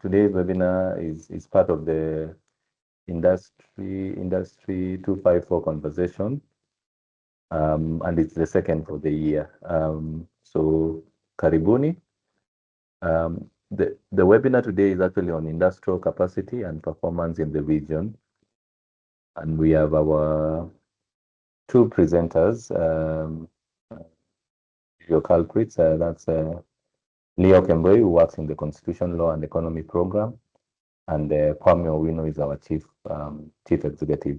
today's webinar is part of the Industry 254 conversation, and it's the second for the year. So karibuni. The webinar today is actually on industrial capacity and performance in the region. And we have our two presenters, your culprits. That's Leo Kemboi, who works in the Constitution Law and Economy Program, and Kwame Owino is our chief executive.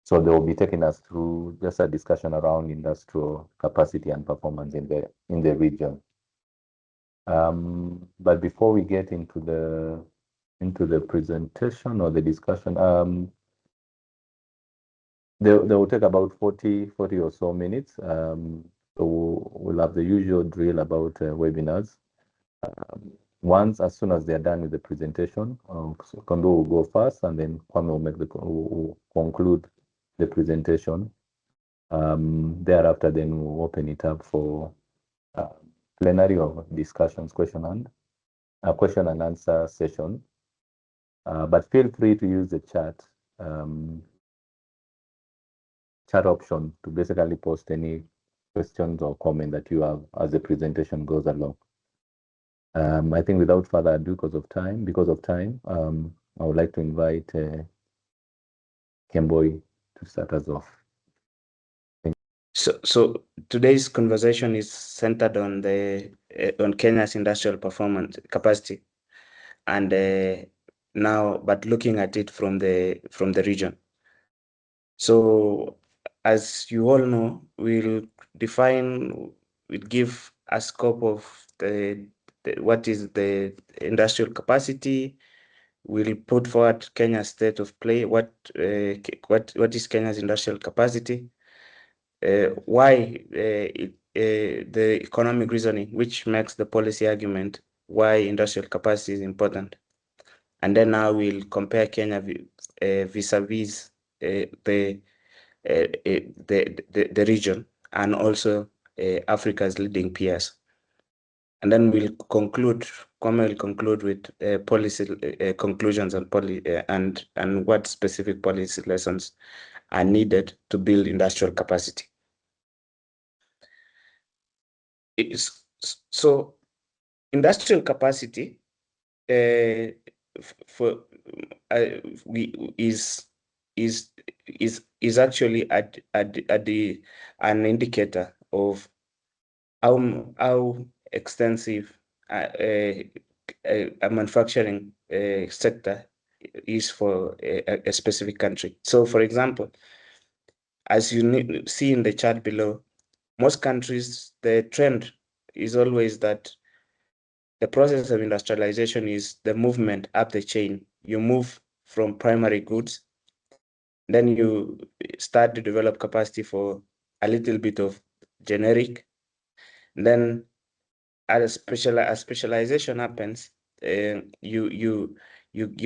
So they will be taking us through just a discussion around industrial capacity and performance in the region. But before we get into the presentation or the discussion, they will take about 40 or so minutes. So we'll have the usual drill about webinars. Once, as soon as they're done with the presentation, Kondo will go first, and then Kwame will conclude the presentation. Thereafter, then we'll open it up for plenary of discussions, question and answer session. But feel free to use the chat option to basically post any questions or comment that you have as the presentation goes along. I think without further ado, because of time, I would like to invite Kemboi to start us off. So today's conversation is centered on on Kenya's industrial performance capacity, and now, but looking at it from the region. So, as you all know, we'll give a scope of what is the industrial capacity. We'll put forward Kenya's state of play. What is Kenya's industrial capacity? Why the economic reasoning, which makes the policy argument why industrial capacity is important. And then now we'll compare Kenya vis-a-vis the region and also Africa's leading peers. And then Kwame will conclude with policy conclusions and what specific policy lessons are needed to build industrial capacity. So industrial capacity is actually an indicator of how extensive a manufacturing sector is for a specific country. So, for example, as you see in the chart below, most countries, the trend is always that the process of industrialization is the movement up the chain. You move from primary goods, then you start to develop capacity for a little bit of generic. Then as specialization happens, you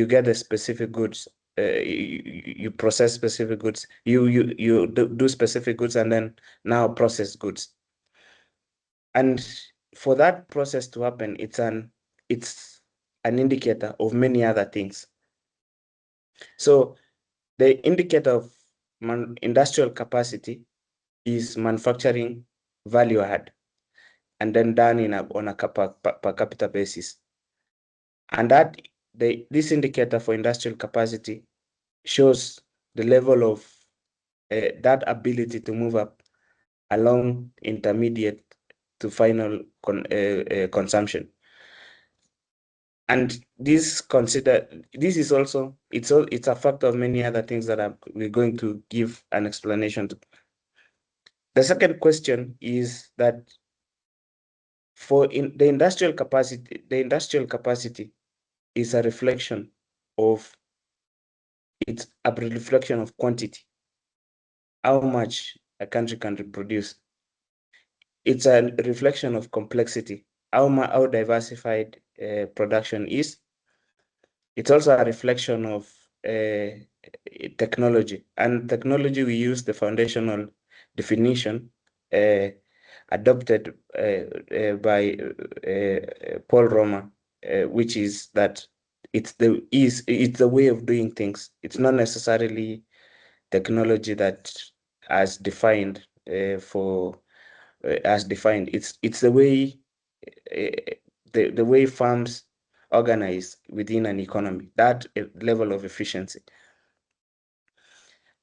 get the specific goods. You process specific goods. You do specific goods, and then now process goods. And for that process to happen, it's an indicator of many other things. So the indicator of industrial capacity is manufacturing value add, and then done on a per capita basis. And that this indicator for industrial capacity shows the level of that ability to move up along intermediate to final consumption. And this is also it's a factor of many other things that we're going to give an explanation to. The second question is that for the industrial capacity is a reflection of quantity, how much a country can reproduce. It's a reflection of complexity, how diversified production is. It's also a reflection of technology. And technology, we use the foundational definition adopted by Paul Romer which is that it's the way of doing things. It's not necessarily technology that as defined as defined. It's the way the way farms organize within an economy, that level of efficiency.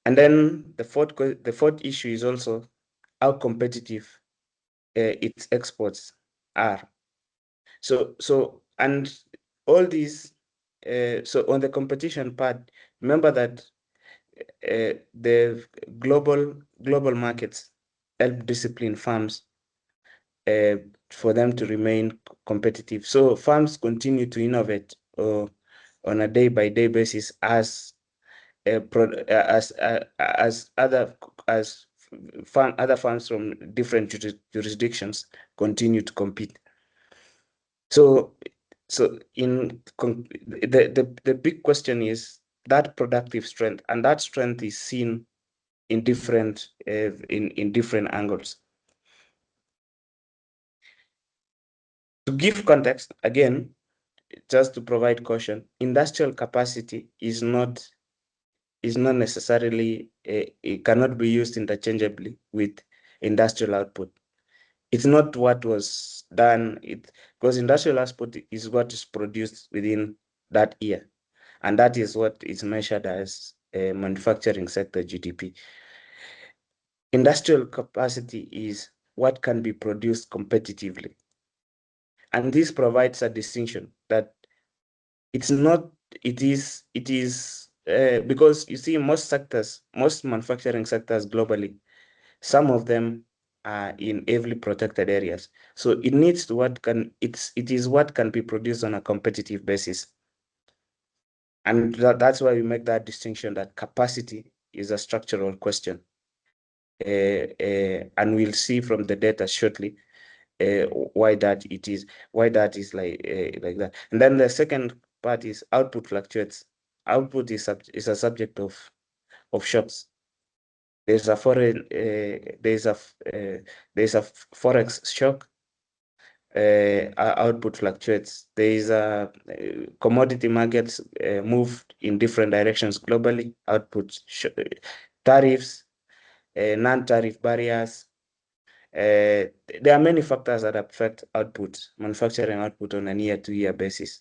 And then the fourth issue is also how competitive its exports are. So and all these. So on the competition part, remember that the global markets help discipline farms for them to remain competitive. So farms continue to innovate on a day-by-day basis as other farms from different jurisdictions continue to compete. So in the big question is that productive strength, and that strength is seen in different in different angles. To give context, again, just to provide caution, industrial capacity is not necessarily it cannot be used interchangeably with industrial output. It's not what was done, because industrial output is what is produced within that year, and that is what is measured as a manufacturing sector GDP. Industrial capacity is what can be produced competitively. And this provides a distinction that it's not, it is because you see most manufacturing sectors globally, some of them are in heavily protected areas. So it needs to it is what can be produced on a competitive basis. And that's why we make that distinction that capacity is a structural question. And we'll see from the data shortly why that is like that. And then the second part is output fluctuates. Output is a subject of shocks. There's a forex shock. Output fluctuates. There is a commodity markets move in different directions globally. Output tariffs, non-tariff barriers. There are many factors that affect output, manufacturing output on a year-to-year basis.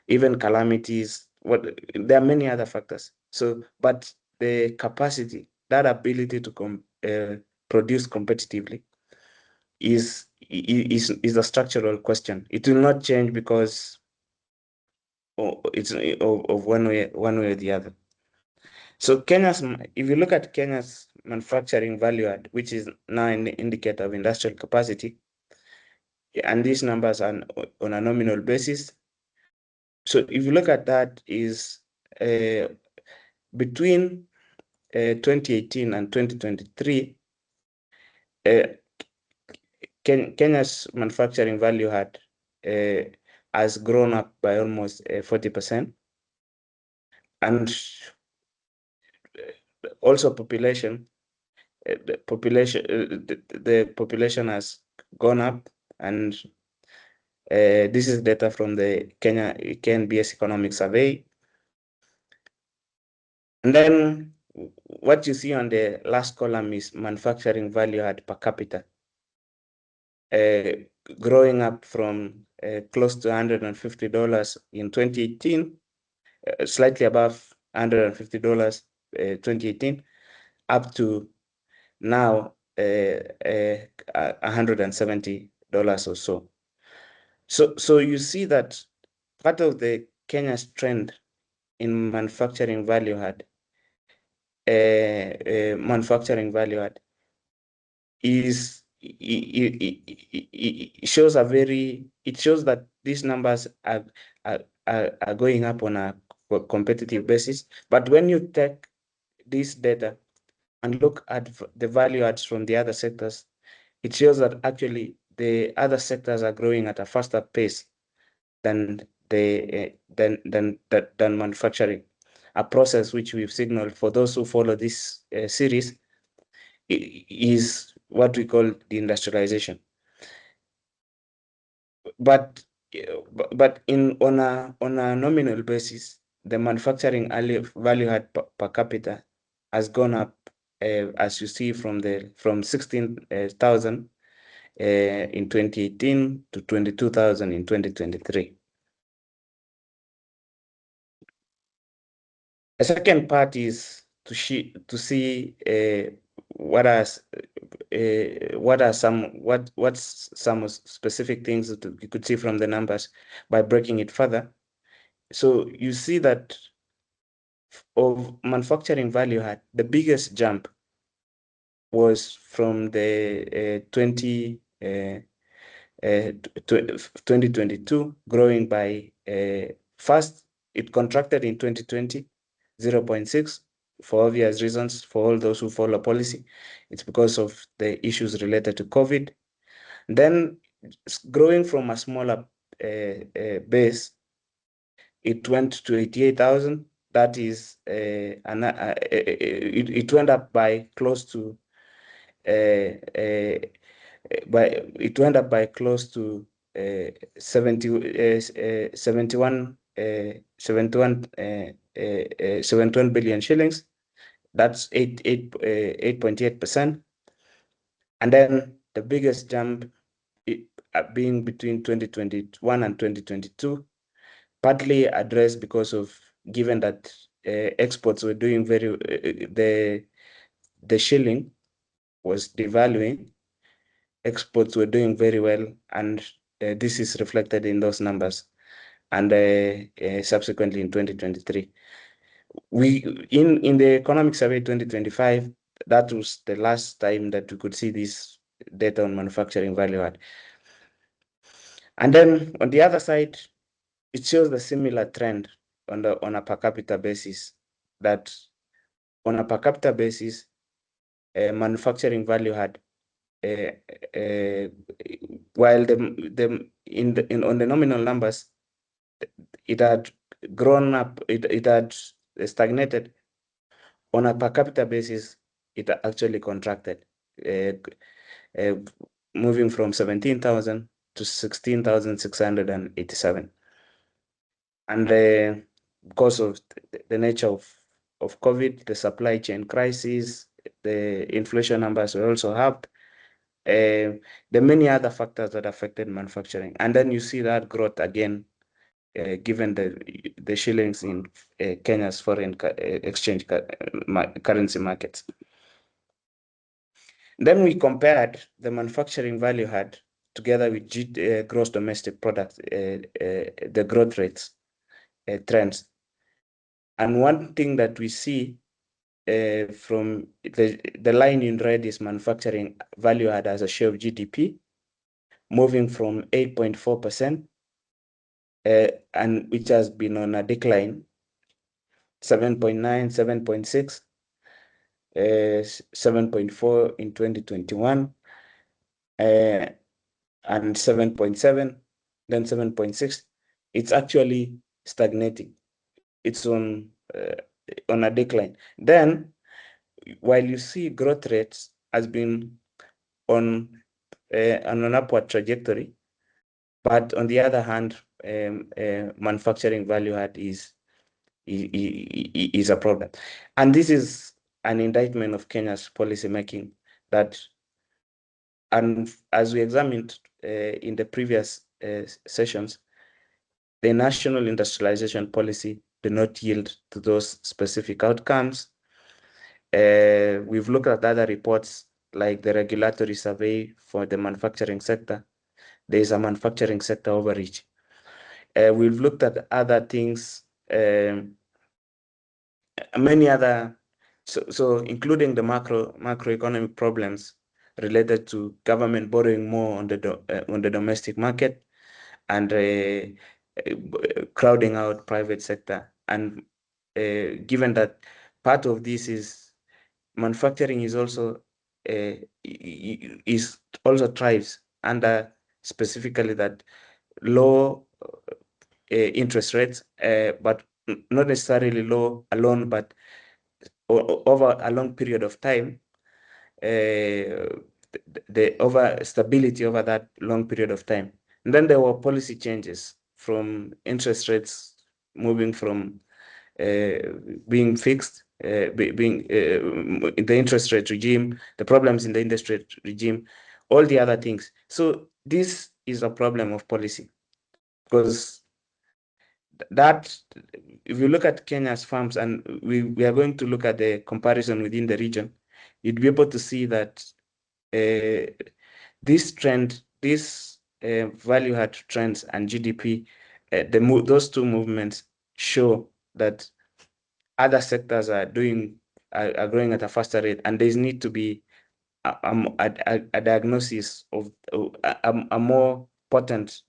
Even calamities. There are many other factors. So, but the capacity, that ability to produce competitively, is a structural question. It will not change because it's of one way or the other. So if you look at Kenya's manufacturing value add, which is now an indicator of industrial capacity, and these numbers are on a nominal basis. So if you look at that, is between 2018 and 2023, Kenya's manufacturing value add has grown up by almost 40%. And also population, the population has gone up, and this is data from the KNBS Economic Survey. And then what you see on the last column is manufacturing value add per capita, growing up from close to $150 in 2018, slightly above $150 2018, up to now $170 or so. So you see that part of the Kenya's trend in manufacturing value add, is it shows that these numbers are going up on a competitive basis. But when you take this data and look at the value adds from the other sectors, it shows that actually the other sectors are growing at a faster pace than manufacturing. A process which we've signaled for those who follow this series is what we call the industrialization. But but on a nominal basis, the manufacturing value add per capita has gone up, as you see from 16,000 in 2018 to 22,000 in 2023. The second part is to see what's some specific things that you could see from the numbers by breaking it further. So you see that of manufacturing value add, the biggest jump was from the 2022, growing by first, it contracted in 2020, 0.6, for obvious reasons, for all those who follow policy. It's because of the issues related to COVID. Then growing from a smaller base, it went to 88,000. That is, it went up by close to uh, 71 billion shillings. That's 8.8%. And then the biggest jump being between 2021 and 2022, partly addressed because of, given that exports were doing very, the shilling was devaluing, exports were doing very well, and this is reflected in those numbers. And subsequently in 2023, in the economic survey 2025, that was the last time that we could see this data on manufacturing value add. And then on the other side, it shows the similar trend on a per capita basis, that on a per capita basis, manufacturing value add, while on the nominal numbers, it had grown up, it had stagnated. On a per capita basis, it actually contracted, moving from 17,000 to 16,687. And because of the nature of COVID, the supply chain crisis, the inflation numbers were also helped. The many other factors that affected manufacturing. And then you see that growth again, given the shillings in Kenya's foreign exchange currency markets. Then we compared the manufacturing value add together with gross domestic product, the growth rates, trends. And one thing that we see from the line in red is manufacturing value add as a share of GDP, moving from 8.4%, and which has been on a decline, 7.9, 7.6, 7.4 in 2021, and 7.7, then 7.6. It's actually stagnating. It's on a decline. Then, while you see growth rates has been on an upward trajectory, but on the other hand, manufacturing value add is a problem. And this is an indictment of Kenya's policy making, that, and as we examined in the previous sessions, the national industrialization policy did not yield to those specific outcomes. We've looked at other reports like the regulatory survey for the manufacturing sector. There is a manufacturing sector overreach. We've looked at other things, many other, so including the macroeconomic problems related to government borrowing more on the domestic market, and crowding out private sector. And given that part of this is manufacturing is also thrives under specifically that low interest rates, but not necessarily low alone, but over a long period of time, the over stability over that long period of time. And then there were policy changes from interest rates moving from being fixed, being the interest rate regime, the problems in the interest rate regime, all the other things. So this is a problem of policy, because that, if you look at Kenya's farms, and we are going to look at the comparison within the region, you'd be able to see that this trend, this value add trends and GDP, those two movements show that other sectors are growing at a faster rate, and there's need to be a diagnosis of a more potent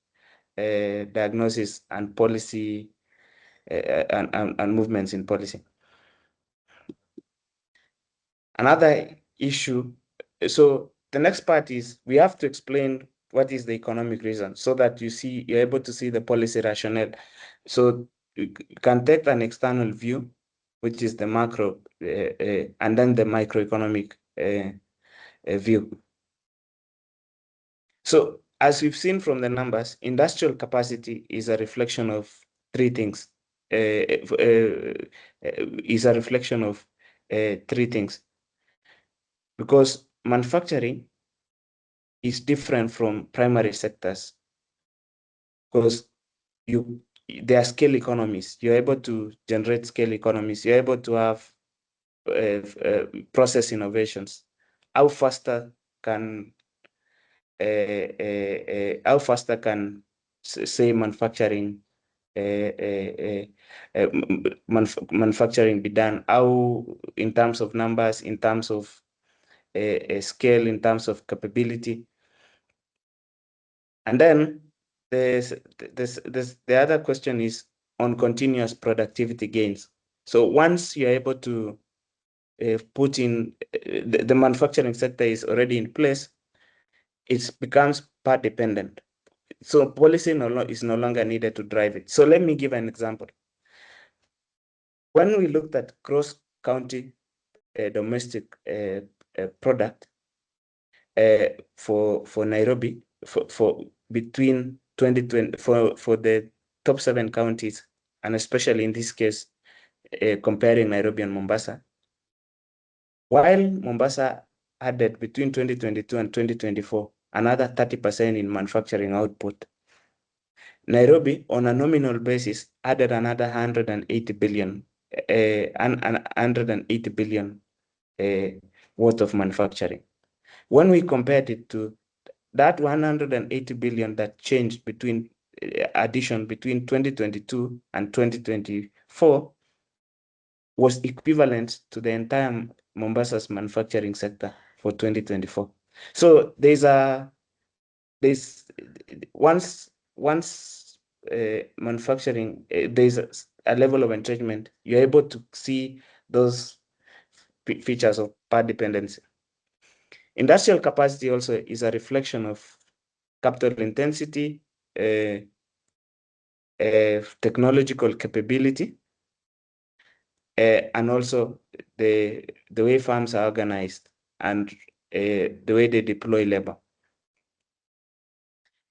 diagnosis and policy and movements in policy. Another issue, so the next part is we have to explain what is the economic reason, so that you're able to see the policy rationale. So you can take an external view, which is the macro, and then the microeconomic view. So as we've seen from the numbers, industrial capacity is a reflection of three things. Is a reflection of three things, because manufacturing is different from primary sectors, because there are scale economies. You're able to generate scale economies. You're able to have process innovations. How faster can say manufacturing manufacturing be done? How, in terms of numbers, in terms of scale, in terms of capability? And then the other question is on continuous productivity gains. So once you're able to put in the manufacturing sector is already in place, it becomes part dependent. So policy is no longer needed to drive it. So let me give an example. When we looked at cross-county domestic product for Nairobi, for between 2020 for the top 7 counties, and especially in this case, comparing Nairobi and Mombasa, while Mombasa added between 2022 and 2024 another 30% in manufacturing output, Nairobi, on a nominal basis, added another 180 billion, 180 billion worth of manufacturing. When we compared it to that 180 billion that changed between addition between 2022 and 2024, was equivalent to the entire Mombasa's manufacturing sector for 2024. So once manufacturing, there's a level of entrenchment, you're able to see those features of part dependency. Industrial capacity also is a reflection of capital intensity, technological capability, and also the way farms are organized and the way they deploy labor.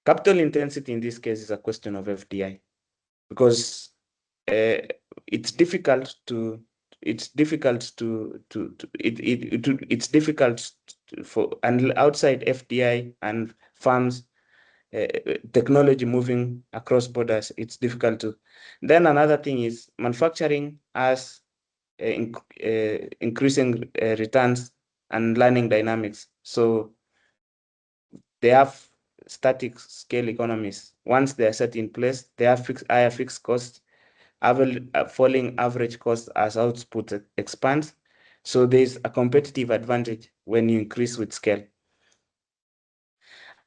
Capital intensity in this case is a question of FDI, because it's difficult for, and outside FDI and farms, technology moving across borders, it's difficult to. Then another thing is manufacturing has increasing returns and learning dynamics. So they have static scale economies. Once they are set in place, they have higher fixed costs, falling average cost as output expands. So there's a competitive advantage when you increase with scale.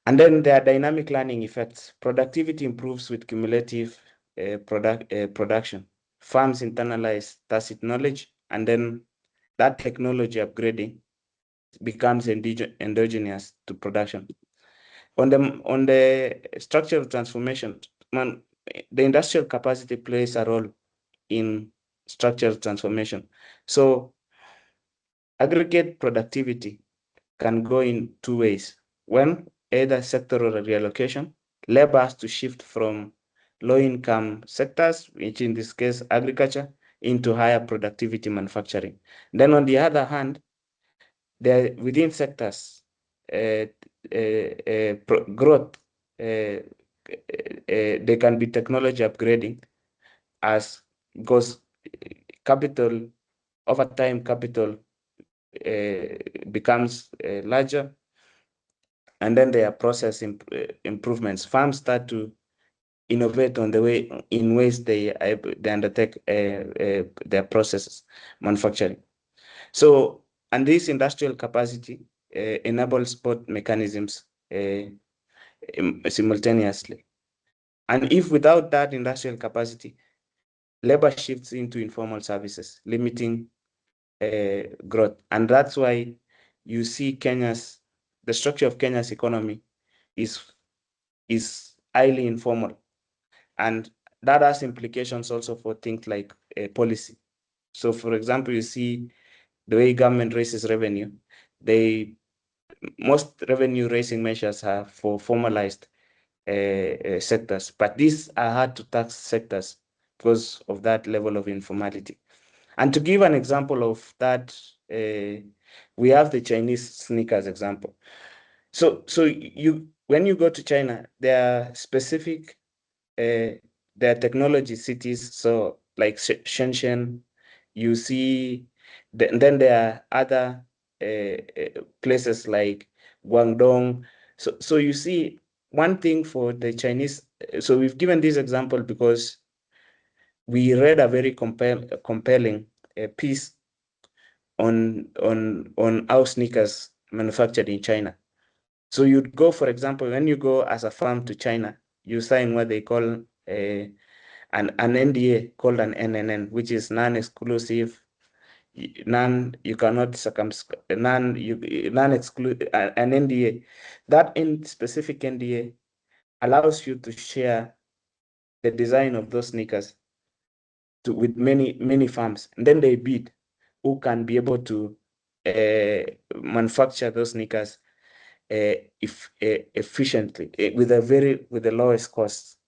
And then there are dynamic learning effects. Productivity improves with cumulative production. Farms internalize tacit knowledge, and then that technology upgrading becomes endogenous to production. On the structural transformation, the industrial capacity plays a role in structural transformation. So aggregate productivity can go in two ways. One, either sectoral reallocation, labor has to shift from low-income sectors, which in this case agriculture, into higher productivity manufacturing. Then on the other hand, within sectors, growth, there can be technology upgrading as because capital over time, capital becomes larger, and then there are process improvements. Farms start to innovate on the way in ways they undertake their processes, manufacturing. So, and this industrial capacity enables both mechanisms simultaneously. And if without that industrial capacity, labor shifts into informal services, limiting growth. And that's why you see the structure of Kenya's economy is highly informal. And that has implications also for things like policy. So for example, you see the way government raises revenue, most revenue raising measures are for formalized sectors, but these are hard to tax sectors because of that level of informality. And to give an example of that, we have the Chinese sneakers example. So when you go to China, there are specific there are technology cities. So like Shenzhen, you see, then there are other places like Guangdong. So you see, one thing for the Chinese. So we've given this example because we read a very compelling piece on how sneakers manufactured in China. So you'd go, for example, when you go as a firm to China, you sign what they call an NDA called an NNN, which is non-exclusive, you cannot non-exclusive, an NDA. That specific NDA allows you to share the design of those sneakers with many firms, and then they bid who can be able to manufacture those sneakers efficiently with the lowest cost.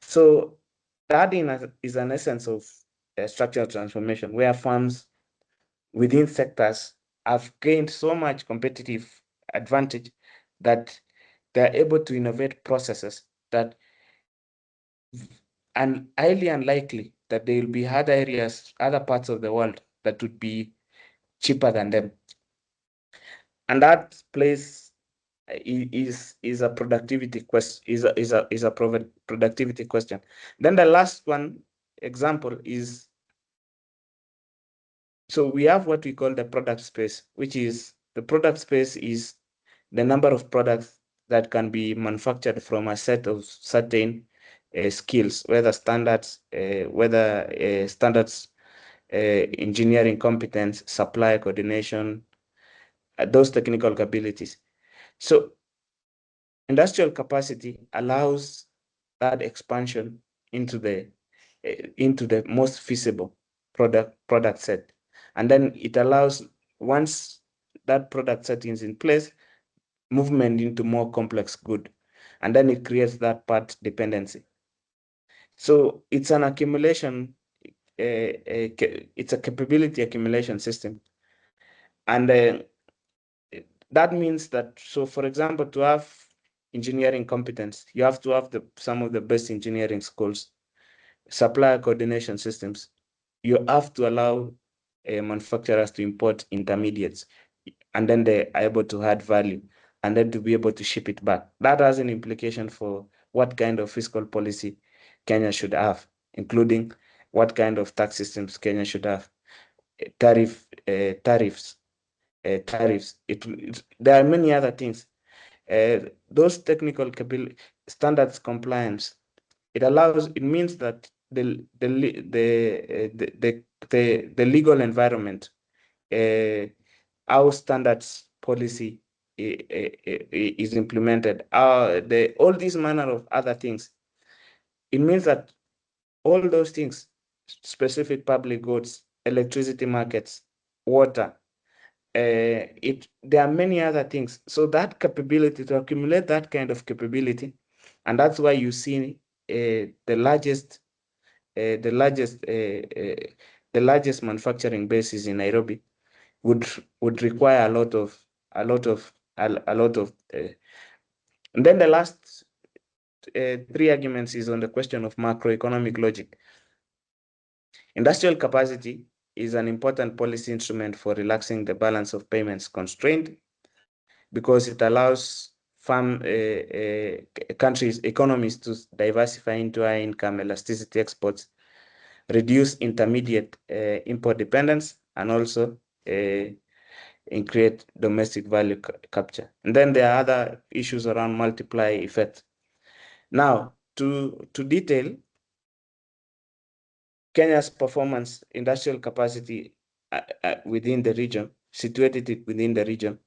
So that is an essence of structural transformation, where firms within sectors have gained so much competitive advantage that they're able to innovate processes that, and highly unlikely that there will be other areas, other parts of the world that would be cheaper than them. And that place is a productivity question, is a productivity question. Then the last one example is, so we have what we call the product space, which is the product space is the number of products that can be manufactured from a set of certain skills, whether standards, engineering competence, supply coordination, those technical capabilities. So industrial capacity allows that expansion into the most feasible product set, and then it allows, once that product set is in place, movement into more complex good, and then it creates that part dependency. So it's an accumulation, it's a capability accumulation system, and that means that, so for example, to have engineering competence, you have to have some of the best engineering schools, supplier coordination systems. You have to allow manufacturers to import intermediates, and then they are able to add value, and then to be able to ship it back. That has an implication for what kind of fiscal policy Kenya should have, including what kind of tax systems Kenya should have, tariffs. There are many other things. Those technical standards compliance, it means that the legal environment, how standards policy is implemented, all these manner of other things. It means that all those things, specific public goods, electricity markets, water, there are many other things. So that capability, to accumulate that kind of capability, And that's why you see the largest manufacturing bases in Nairobi would require a lot of. And then the last 3 arguments is on the question of macroeconomic logic. Industrial capacity is an important policy instrument for relaxing the balance of payments constraint, because it allows countries' economies to diversify into high income elasticity exports, reduce intermediate import dependence, and also create domestic value capture. And then there are other issues around multiply effect. Now, to detail Kenya's performance, industrial capacity within the region, situated it within the region,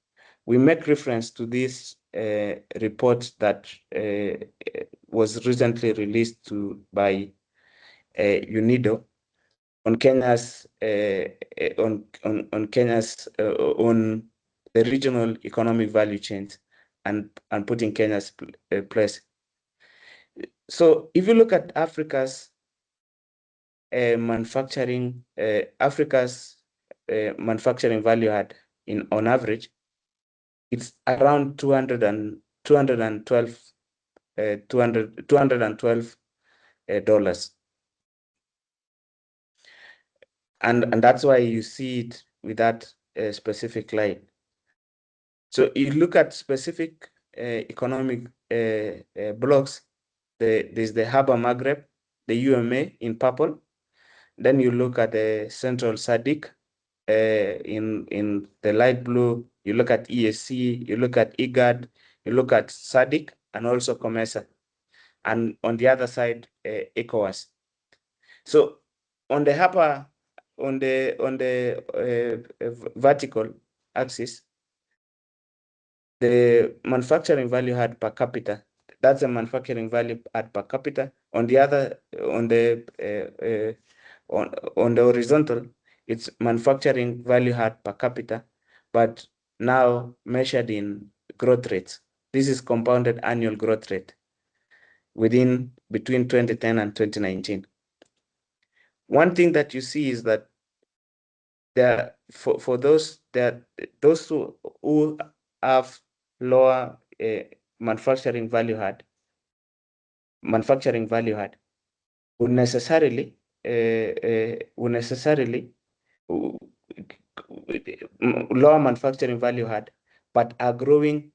we make reference to this report that was recently released by UNIDO on Kenya's on the regional economic value chains and putting Kenya's place. So if you look at Africa's manufacturing value add on average, it's around $212. And that's why you see it with that specific line. So you look at specific economic blocks, there's the Haba Maghreb, the UMA in purple. Then you look at the Central SADC in the light blue. You look at EAC, you look at IGAD, you look at SADC, and also COMESA. And on the other side, ECOWAS. So on the vertical axis, the manufacturing value add per capita, that's the manufacturing value add per capita. On the other, on the horizontal, it's manufacturing value add per capita, but now measured in growth rates. This is compounded annual growth rate between 2010 and 2019. One thing that you see is that for those who have lower manufacturing value add would necessarily lower manufacturing value add, but are growing.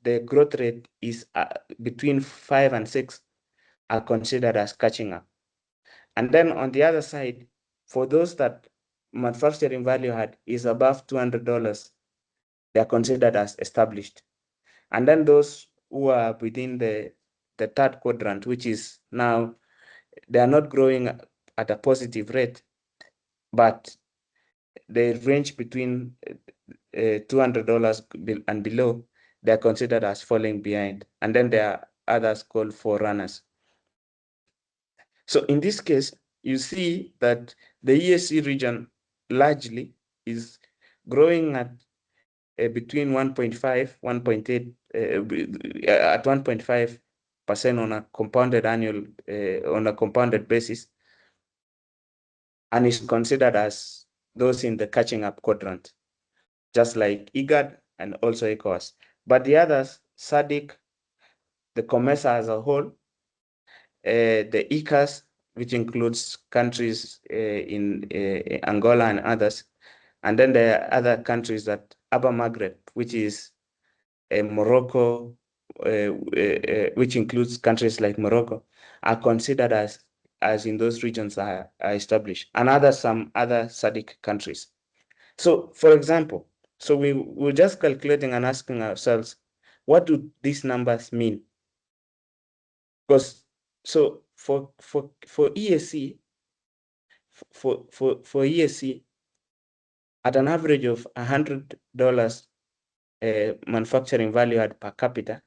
The growth rate is between 5 and 6 are considered as catching up. And then on the other side, for those that manufacturing value add is above $200, they are considered as established. And then those who are within the third quadrant, which is now, they are not growing at a positive rate, but they range between $200 and below, they are considered as falling behind. And then there are others called forerunners. So in this case, you see that the EAC region largely is growing at between 1.5, 1.8, at 1.5% on a compounded annual, on a compounded basis, and is considered as those in the catching up quadrant, just like IGAD and also ECOWAS. But the others, SADC, the COMESA as a whole, the ECAS, which includes countries in Angola and others, and then there are other countries that Upper Maghreb, which is Morocco, which includes countries like Morocco, are considered as in those regions are established, and some other SADC countries. So, for example, so we're just calculating and asking ourselves, what do these numbers mean? Because so for EAC, for EAC, at an average of $100 manufacturing value add per capita,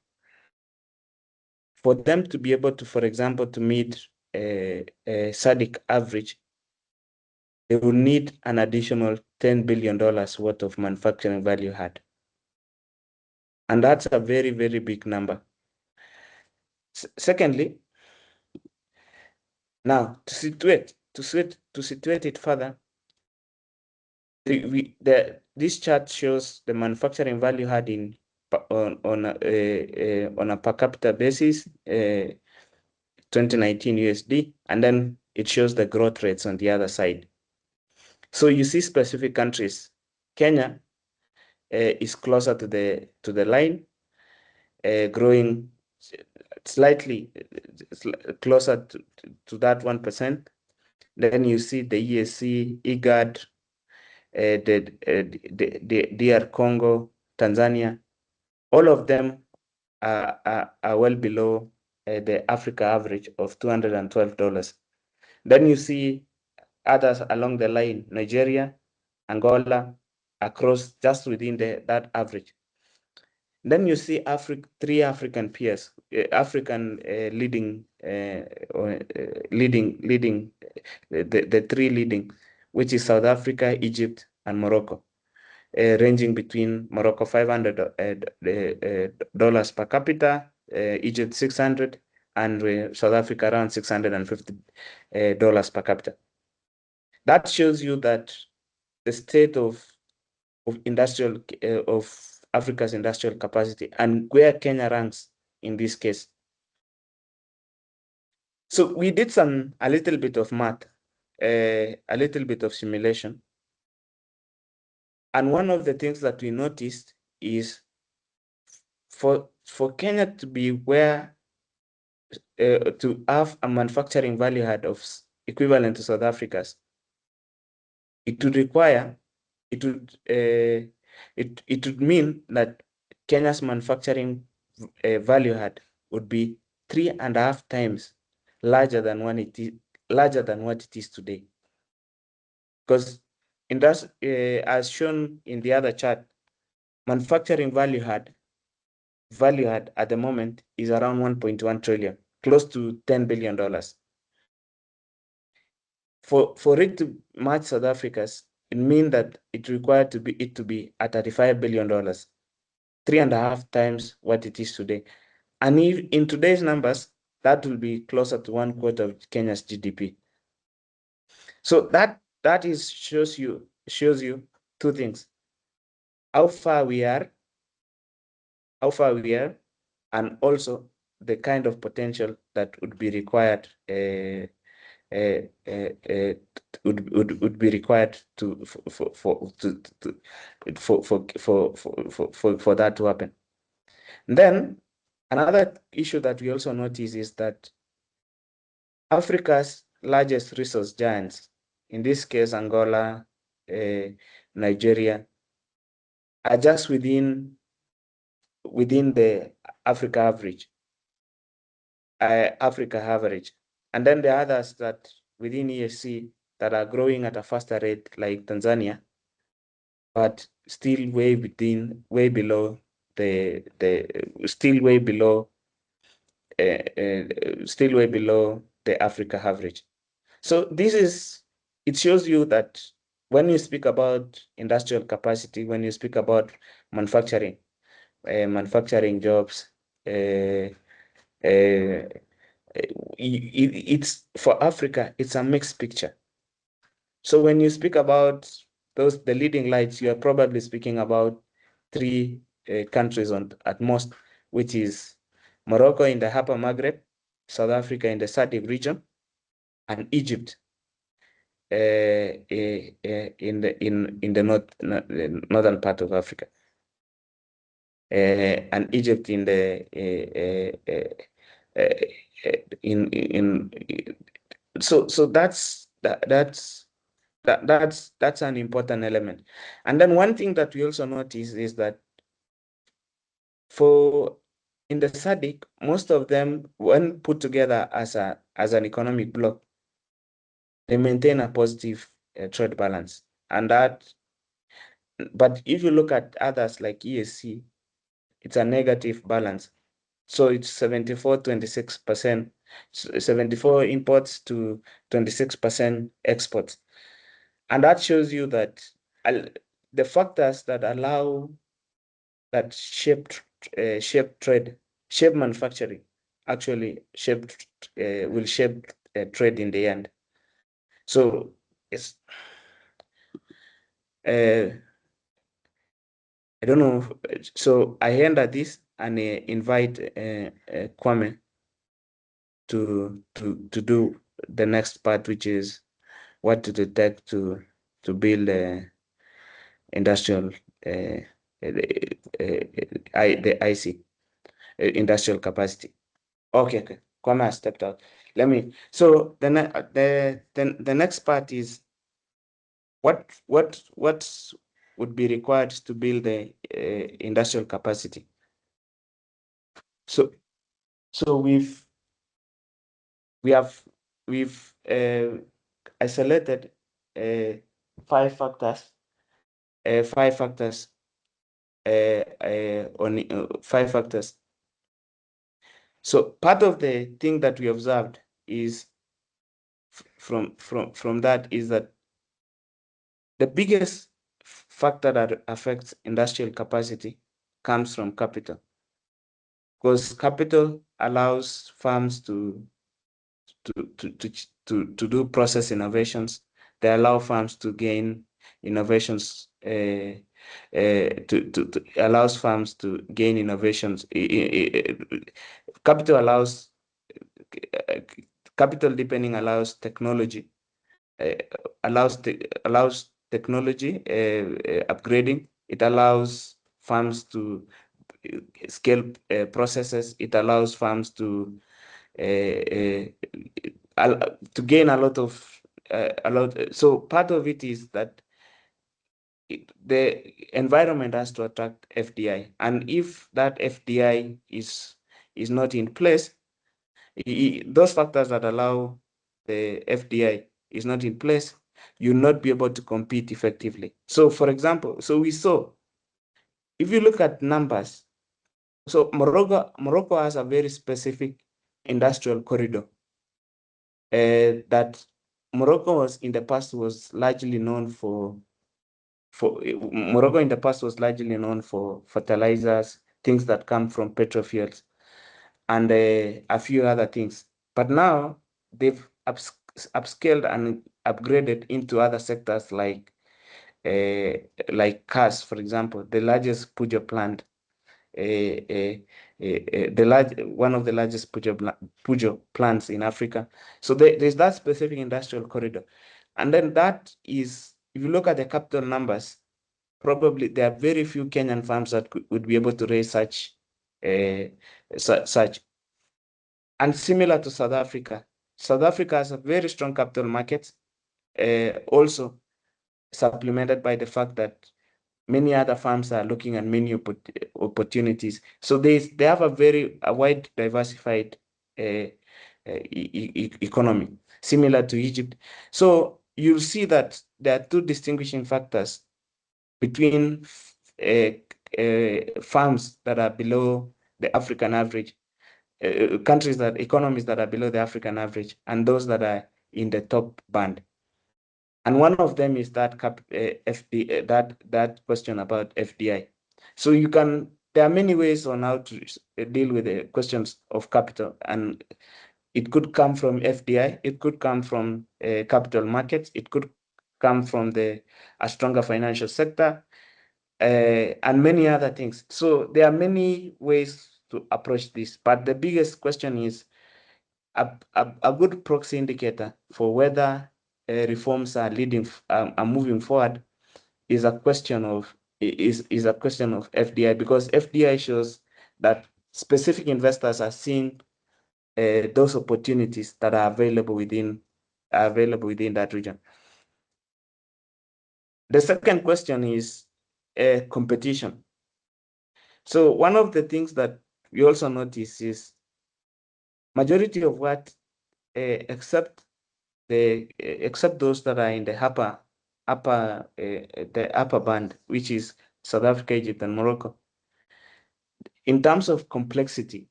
for them to be able to, for example, to meet a SADC average, they will need an additional $10 billion worth of manufacturing value add. And that's a very, very big number. Secondly, now to situate it further, this chart shows the manufacturing value had on a per capita basis, 2019 USD, and then it shows the growth rates on the other side. So you see specific countries. Kenya is closer to the line, growing slightly closer to that 1%. Then you see the EAC, IGAD, the DR Congo, Tanzania. All of them are well below the Africa average of $212. Then you see others along the line, Nigeria, Angola, across just within that average. Then you see three African peers, African leading, the three leading, which is South Africa, Egypt, and Morocco, ranging between Morocco $500 per capita, Egypt 600, and South Africa around $650 per capita. That shows you that the state of Africa's industrial capacity and where Kenya ranks in this case. So we did a little bit of math, a little bit of simulation. And one of the things that we noticed is for Kenya to be where, to have a manufacturing value add of equivalent to South Africa's, it would require, it would mean that Kenya's manufacturing value add would be 3.5 times larger than what it is today. Because as shown in the other chart, manufacturing value add at the moment is around 1.1 trillion, close to $10 billion. For it to match South Africa's, it means that it required to be at $35 billion, 3.5 times what it is today. And if in today's numbers, that will be closer to 1/4 of Kenya's GDP. So that shows you two things: how far we are, and also the kind of potential that would be required would be required for that to happen. And then another issue that we also notice is that Africa's largest resource giants, in this case Angola, Nigeria, are just within the Africa average. And then the others that within EAC that are growing at a faster rate, like Tanzania, but still way below the Africa average. So it shows you that when you speak about industrial capacity, when you speak about manufacturing jobs, it's for Africa, it's a mixed picture. So when you speak about the leading lights, you are probably speaking about three countries at most, which is Morocco in the Upper Maghreb, South Africa in the SADC region, and Egypt in the northern part of Africa, and Egypt in the so that's an important element. And then one thing that we also notice is that in the SADC, most of them, when put together as an economic bloc, they maintain a positive trade balance. But if you look at others like EAC, it's a negative balance. So it's 74-26%, 74 imports to 26% exports. And that shows you that the factors that shape manufacturing actually will shape trade in the end. So it's I don't know. So I end at this and invite Kwame to do the next part, which is what to detect to build industrial the IC industrial capacity. Okay. Kwame has stepped out. Let me. So the next part is what would be required to build the industrial capacity. So we've isolated 5 factors. 5 factors on 5 factors. So part of the thing that we observed is from that is that the biggest factor that affects industrial capacity comes from capital, because capital allows firms to do process innovations. They allow firms to gain innovations. Allows firms to gain innovations. Capital allows capital deepening allows technology. Allows technology upgrading. It allows firms to scale processes. It allows firms to gain a lot of So part of it is that the environment has to attract FDI, and if that FDI is not in place, those factors that allow the FDI is not in place, you'll not be able to compete effectively. So for example, we saw, if you look at numbers, so Morocco has a very specific industrial corridor that Morocco was in the past was largely known for Morocco in the past was largely known for fertilizers, things that come from petrofuels, and a few other things. But now they've upscaled and upgraded into other sectors like cars, for example, the largest Peugeot plant, one of the largest Peugeot plants in Africa. So there's that specific industrial corridor, and then that is, if you look at the capital numbers, probably there are very few Kenyan firms that would be able to raise such. And similar to South Africa has a very strong capital market, also supplemented by the fact that many other firms are looking at many opportunities. So they have a wide diversified economy, similar to Egypt. So you'll see that there are 2 distinguishing factors between firms that are below the African average, economies that are below the African average, and those that are in the top band. And one of them is that that question about FDI. So there are many ways on how to deal with the questions of capital, and it could come from FDI, it could come from capital markets, it could come from a stronger financial sector, and many other things. So there are many ways to approach this, but the biggest question is a good proxy indicator for whether reforms are moving forward is a question of FDI, because FDI shows that specific investors are seeing those opportunities that are available within that region. The second question is competition. So one of the things that we also notice is majority of what except those that are in the upper band, which is South Africa, Egypt, and Morocco. In terms of complexity,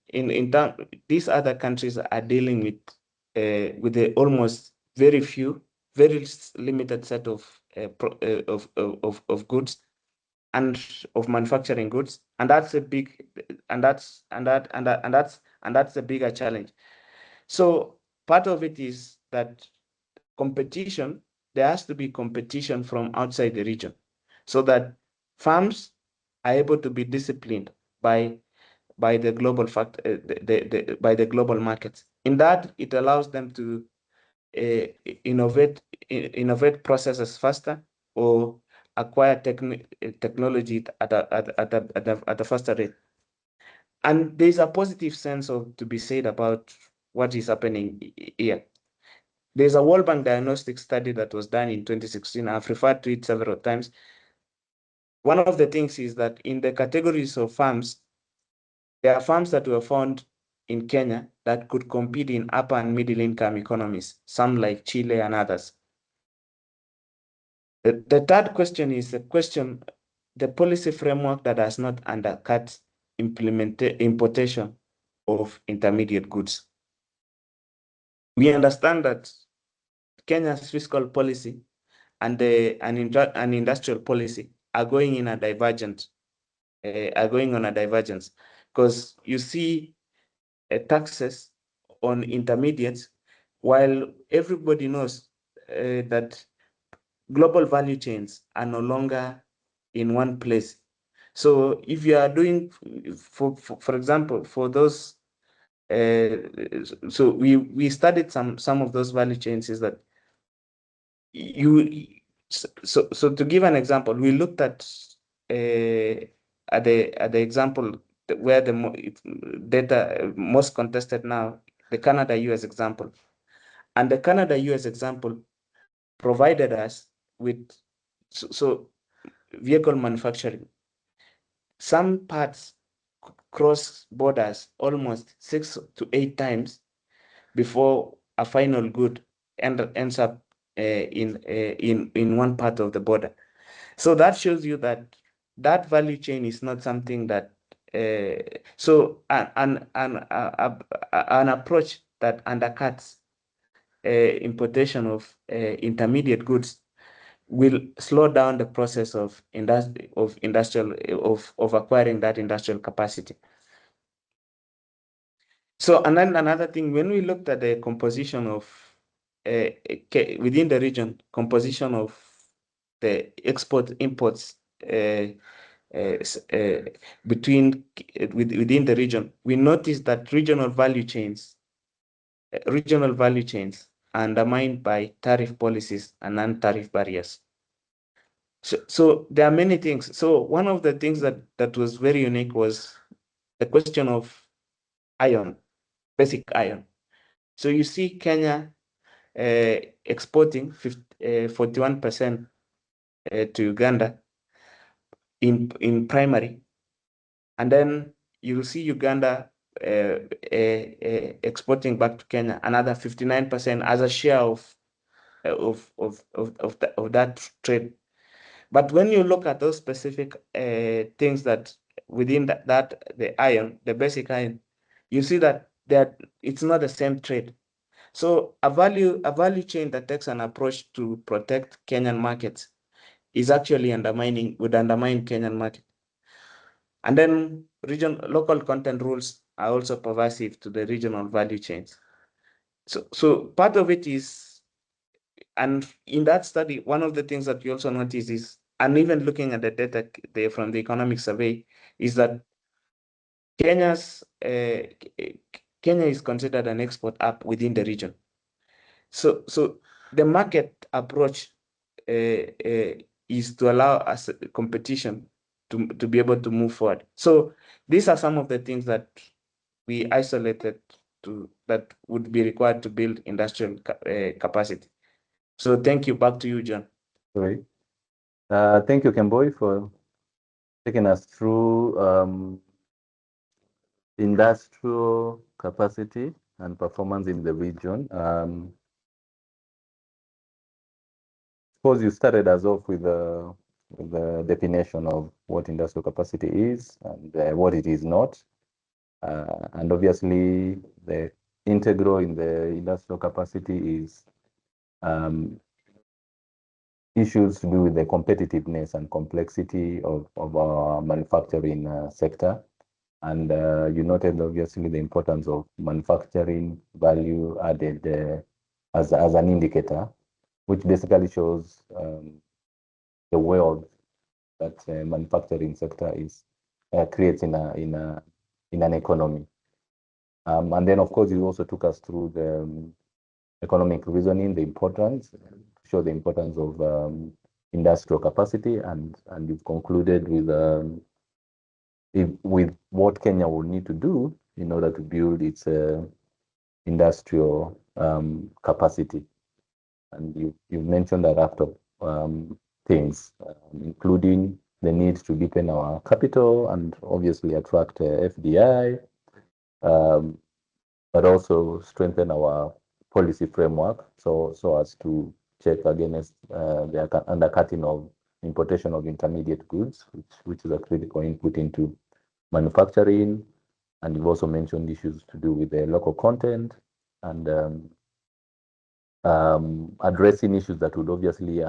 these other countries are dealing with the almost very limited set of goods and of manufacturing goods, and that's a big that's and that's the bigger challenge. So part of it is that competition, there has to be competition from outside the region so that farms are able to be disciplined by the global by the global markets. In that, it allows them to innovate processes faster or acquire technology at a faster rate. And there's a positive sense to be said about what is happening here. There's a World Bank diagnostic study that was done in 2016. I've referred to it several times. One of the things is that in the categories of farms, there are farms that were found in Kenya that could compete in upper and middle income economies, some like Chile and others. The third question is the policy framework that does not undercut importation of intermediate goods. We understand that Kenya's fiscal policy and industrial policy are going on a divergence, because you see taxes on intermediates, while everybody knows that global value chains are no longer in one place. So if you are doing, for example, for those, so we studied some of those value chains, is that so to give an example, we looked at the example where the data most contested now, the Canada-US example. And the Canada-US example provided us with, so vehicle manufacturing. Some parts cross borders almost 6 to 8 times before a final good ends up in one part of the border. So that shows you that value chain is not something that so an approach that undercuts importation of intermediate goods will slow down the process of acquiring that industrial capacity. So, and then another thing, when we looked at the composition of within the region, composition of the imports within the region, we noticed that regional value chains are undermined by tariff policies and non-tariff barriers. So there are many things. So one of the things that was very unique was the question of iron, basic iron. So you see Kenya exporting 41% to Uganda in primary, and then you'll see Uganda exporting back to Kenya another 59% as a share of that trade. But when you look at those specific things that within the iron, the basic iron, you see that it's not the same trade. So a value chain that takes an approach to protect Kenyan markets is actually would undermine Kenyan market. And then local content rules are also pervasive to the regional value chains. So part of it is, and in that study, one of the things that you also notice is, and even looking at the data from the economic survey, is that Kenya is considered an export hub within the region. So the market approach is to allow us competition to be able to move forward. So these are some of the things that we isolated that would be required to build industrial capacity. So thank you. Back to you, John. Great. Thank you, Kemboi, for taking us through industrial capacity and performance in the region. Suppose you started us off with the definition of what industrial capacity is and what it is not. And obviously, the integral in the industrial capacity is issues to do with the competitiveness and complexity of our manufacturing sector. And you noted obviously the importance of manufacturing value added as an indicator, which basically shows the wealth that manufacturing sector is creates in an economy. And then, of course, you also took us through the economic reasoning, the importance, show the importance of industrial capacity, and you've concluded with what Kenya will need to do in order to build its industrial capacity. And you've mentioned a raft of things, including the need to deepen our capital and obviously attract FDI, but also strengthen our policy framework so as to check against the undercutting of importation of intermediate goods, which is a critical input into manufacturing. And you've also mentioned issues to do with the local content and addressing issues that would obviously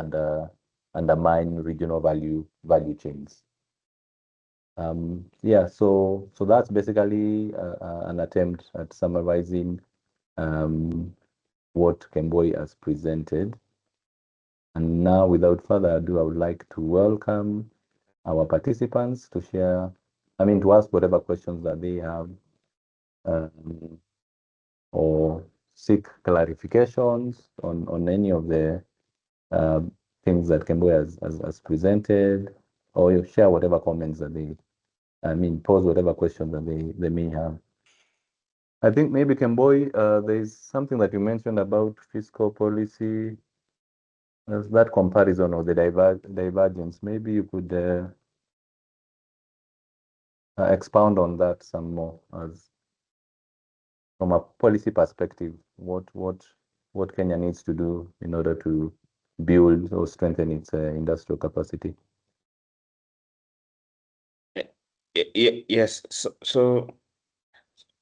undermine regional value chains. Yeah, so that's basically an attempt at summarizing what Kemboi has presented. And now, without further ado, I would like to welcome our participants to share, to ask whatever questions that they have or seek clarifications on any of the things that Kemboi has presented, or share whatever comments that they, pose whatever questions that they may have. I think maybe Kemboi, there's something that you mentioned about fiscal policy. There's that comparison or the divergence. Maybe you could expound on that some more, as from a policy perspective, what Kenya needs to do in order to build or strengthen its industrial capacity. Yes. So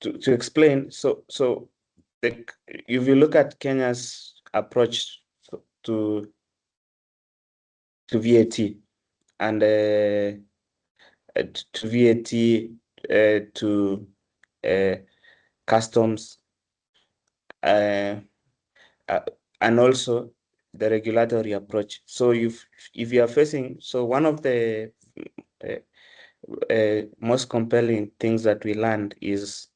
to explain, if you look at Kenya's approach to VAT and to VAT to customs and also the regulatory approach. So if you are facing, so one of the most compelling things that we learned is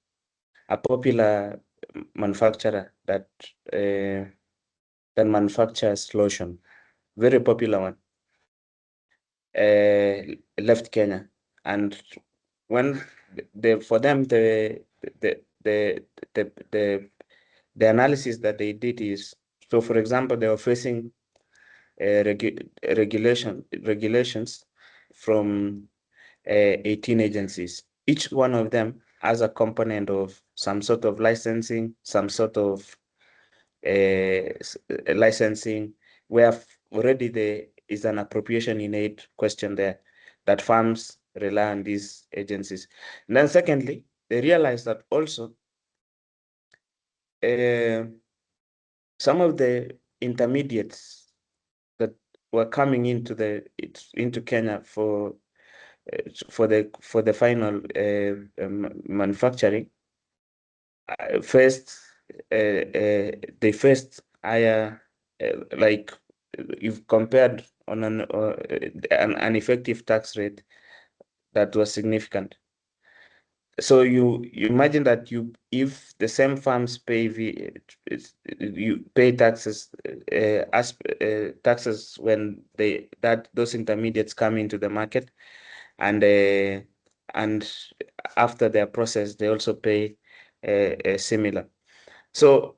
a popular manufacturer that manufactures lotion, very popular one, left Kenya, and when for them the analysis that they did is, so for example, they were facing regulations from 18 agencies. Each one of them has a component of some sort of licensing, some sort of licensing, where already there is an appropriation in aid question there, that farms rely on these agencies. And then secondly, they realized that also some of the intermediates that were coming into Kenya for the final manufacturing they faced higher, like you've compared on an effective tax rate that was significant. So you imagine that if the same farms pay you pay taxes taxes when those intermediates come into the market, and after their process they also pay similar. So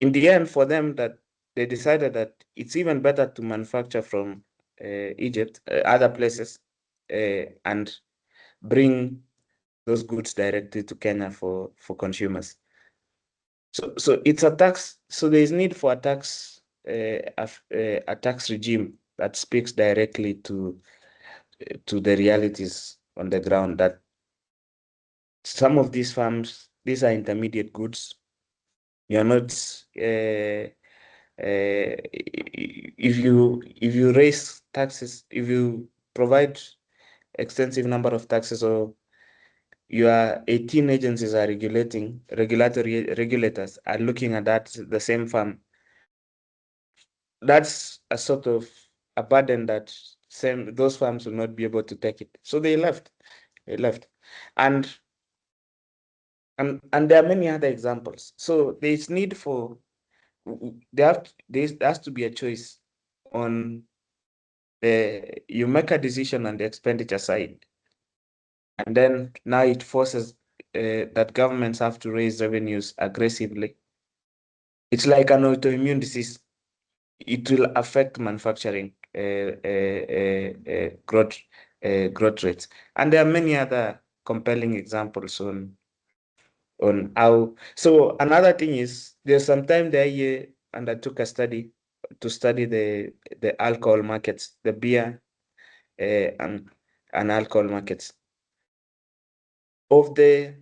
in the end, for them, that they decided that it's even better to manufacture from Egypt, other places, and bring those goods directly to Kenya for consumers. So it's a tax. So there is need for a tax regime that speaks directly to the realities on the ground. That some of these farms, these are intermediate goods. You're not if you raise taxes, if you provide extensive number of taxes or your 18 agencies are regulators are looking at the same farm. That's a sort of a burden that those farms will not be able to take it. So they left. And there are many other examples. So there's need for there has to be a choice on you make a decision on the expenditure side, and then now it forces that governments have to raise revenues aggressively. It's like an autoimmune disease. It will affect manufacturing growth rates, and there are many other compelling examples on how. So another thing is there's sometime the IEA undertook a study to study the alcohol markets, the beer and alcohol markets. Of the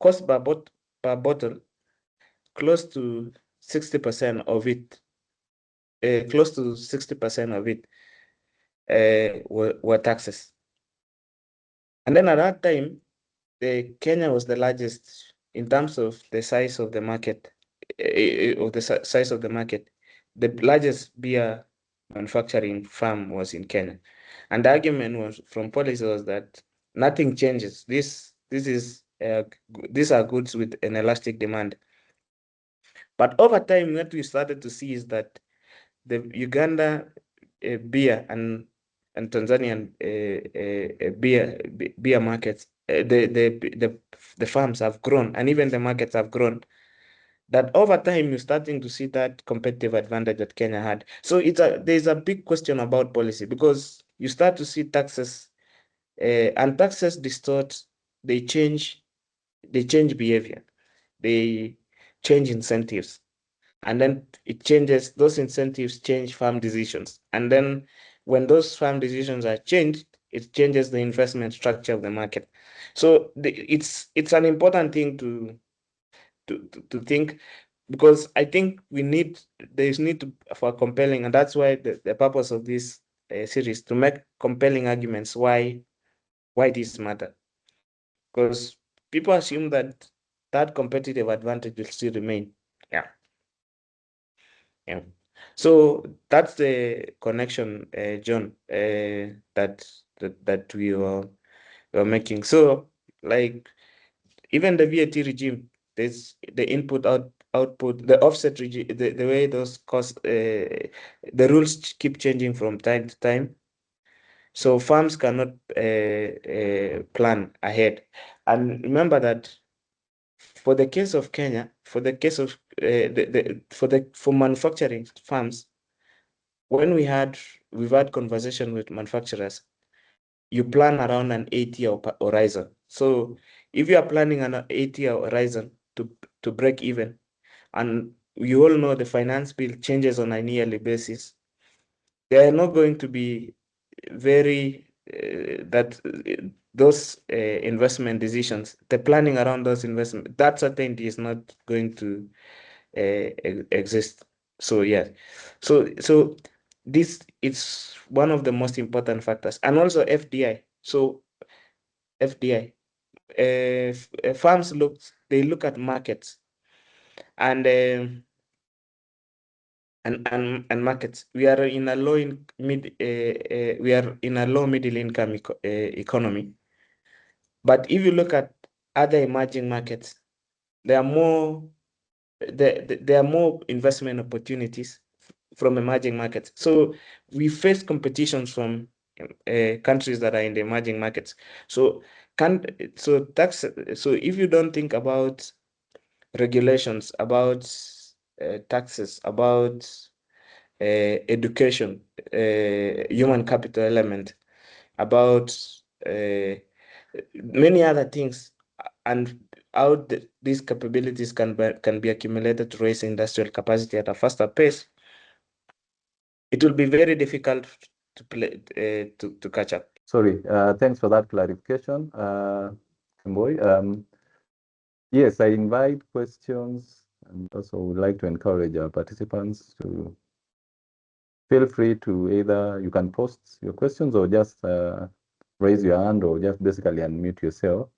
cost per bottle, close to 60% of it, were taxes. And then at that time, Kenya was the largest in terms of the size of the market, size of the market. The largest beer manufacturing farm was in Kenya. And the argument was from policy was that nothing changes. These are goods with an elastic demand. But over time, what we started to see is that the Uganda beer and Tanzanian beer markets, the farms have grown, and even the markets have grown. That over time, you're starting to see that competitive advantage that Kenya had. So there's a big question about policy, because you start to see taxes, and taxes distort, they change behavior, they change incentives, and then those incentives change farm decisions. And then when those farm decisions are changed, it changes the investment structure of the market. So it's an important thing to think, because I think there's need for compelling, and that's why the purpose of this series, to make compelling arguments why this matter, because people assume that competitive advantage will still remain. Yeah. So that's the connection, John, that we were making. So, like, even the VAT regime, there's the output, the offset regime, the way those costs, the rules keep changing from time to time. So farms cannot plan ahead. And remember that for the case of Kenya, for the case of for manufacturing farms, when we've had conversation with manufacturers, you plan around an 8-year horizon. So if you are planning an 8-year horizon to break even, and you all know the finance bill changes on a yearly basis, they are not going to be very those investment decisions, the planning around those investment, that certainty is not going to exist. So yeah, so this is one of the most important factors. And also FDI. So FDI, farms look at markets and markets. We are in a low middle income economy. But if you look at other emerging markets, there are more investment opportunities from emerging markets. So we face competitions from countries that are in the emerging markets. So if you don't think about regulations, about taxes, about education, human capital element, about many other things, and how these capabilities can be accumulated to raise industrial capacity at a faster pace, it will be very difficult to catch up. Sorry, thanks for that clarification, Kemboi. Yes, I invite questions, and also would like to encourage our participants to feel free to either you can post your questions or just raise your hand or just basically unmute yourself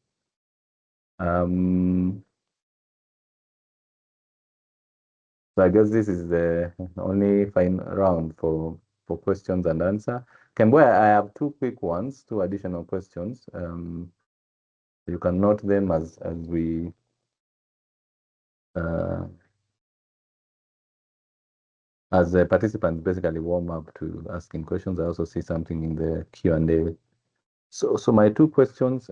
So I guess this is the only final round for questions and answer. Kemboi, I have two quick ones, two additional questions. You can note them as we as the participants basically warm up to asking questions. I also see something in the Q&A. So my two questions.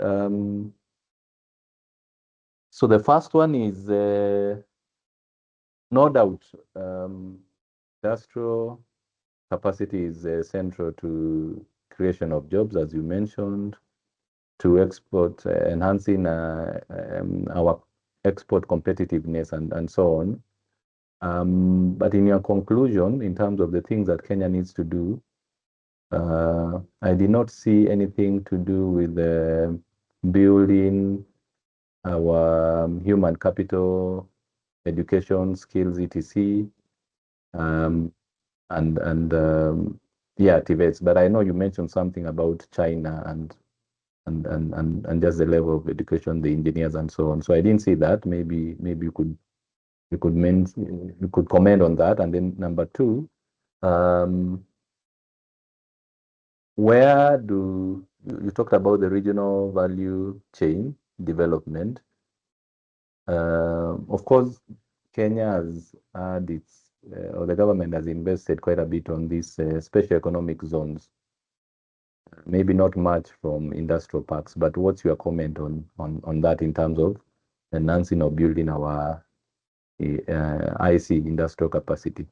So the first one is no doubt industrial capacity is central to creation of jobs, as you mentioned, to export, enhancing our export competitiveness and so on. But in your conclusion, in terms of the things that Kenya needs to do, I did not see anything to do with building our human capital, education, skills, etc. Yeah, TVETs. But I know you mentioned something about China and just the level of education, the engineers and so on. So I didn't see that. Maybe you could comment on that. And then number two, where do you talked about the regional value chain development? Of course, Kenya has had its, or the government has invested quite a bit on these special economic zones. Maybe not much from industrial parks, but what's your comment on that in terms of enhancing or building our IC industrial capacity?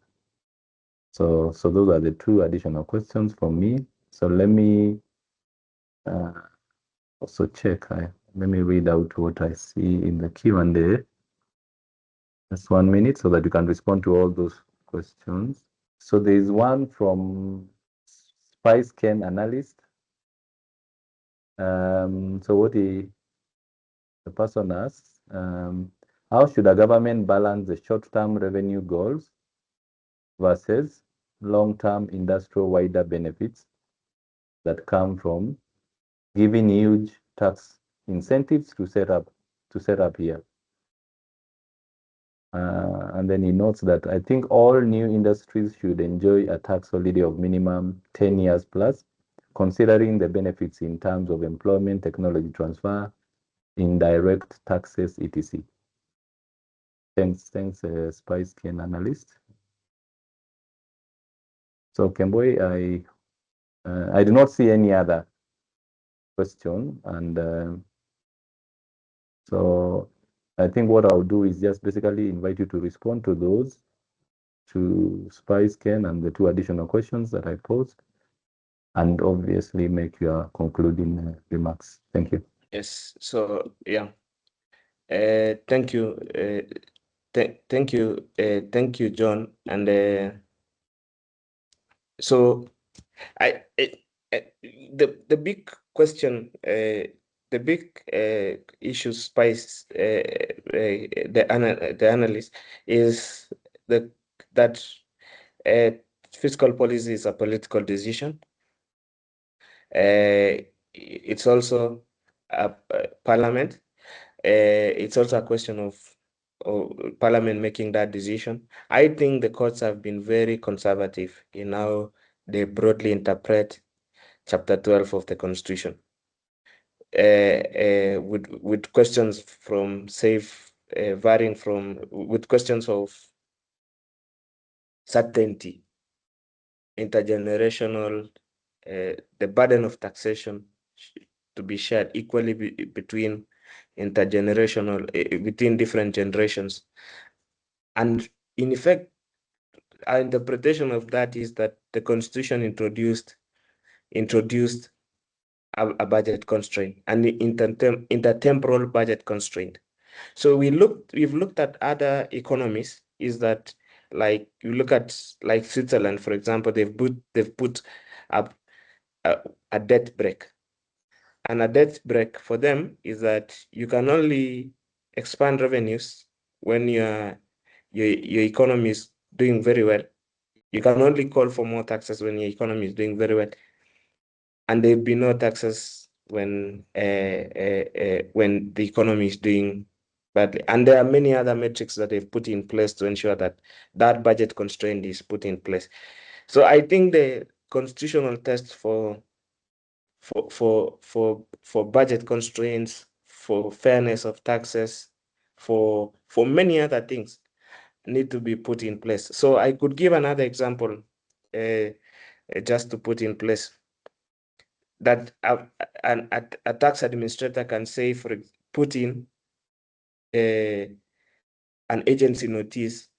So those are the two additional questions from me. So let me also check. Let me read out what I see in the Q&A. Just 1 minute so that you can respond to all those questions. So there is one from SpiceKen analyst. So what the person asks, how should a government balance the short-term revenue goals versus long-term industrial wider benefits that come from giving huge tax incentives to set up here? And then he notes that I think all new industries should enjoy a tax holiday of minimum 10 years plus, considering the benefits in terms of employment, technology transfer, indirect taxes, etc. Thanks, SpiceKen analyst. So Kemboi, I do not see any other question, and so I think what I'll do is just basically invite you to respond to those, to SpiceKen and the two additional questions that I posed, and obviously make your concluding remarks. Thank you. Yes. So yeah. Thank you. Thank you, John. And so the big question, the big issue Spice the analyst is that fiscal policy is a political decision. It's also a parliament. It's also a question of parliament making that decision. I think the courts have been very conservative in how they broadly interpret Chapter 12 of the Constitution, with questions from varying from with questions of certainty, intergenerational, the burden of taxation to be shared equally between intergenerational, between different generations. And in effect, our interpretation of that is that the Constitution introduced a budget constraint, and intertemporal budget constraint. So we've looked at other economies, is that like you look at like Switzerland, for example, they've put up a debt brake. And a debt brake for them is that you can only expand revenues when your economy is doing very well. You can only call for more taxes when your economy is doing very well. And there'll be no taxes when the economy is doing badly. And there are many other metrics that they've put in place to ensure that that budget constraint is put in place. So I think the constitutional test for budget constraints, for fairness of taxes, for many other things need to be put in place. So I could give another example, just to put in place that a tax administrator can say, put in an agency notice,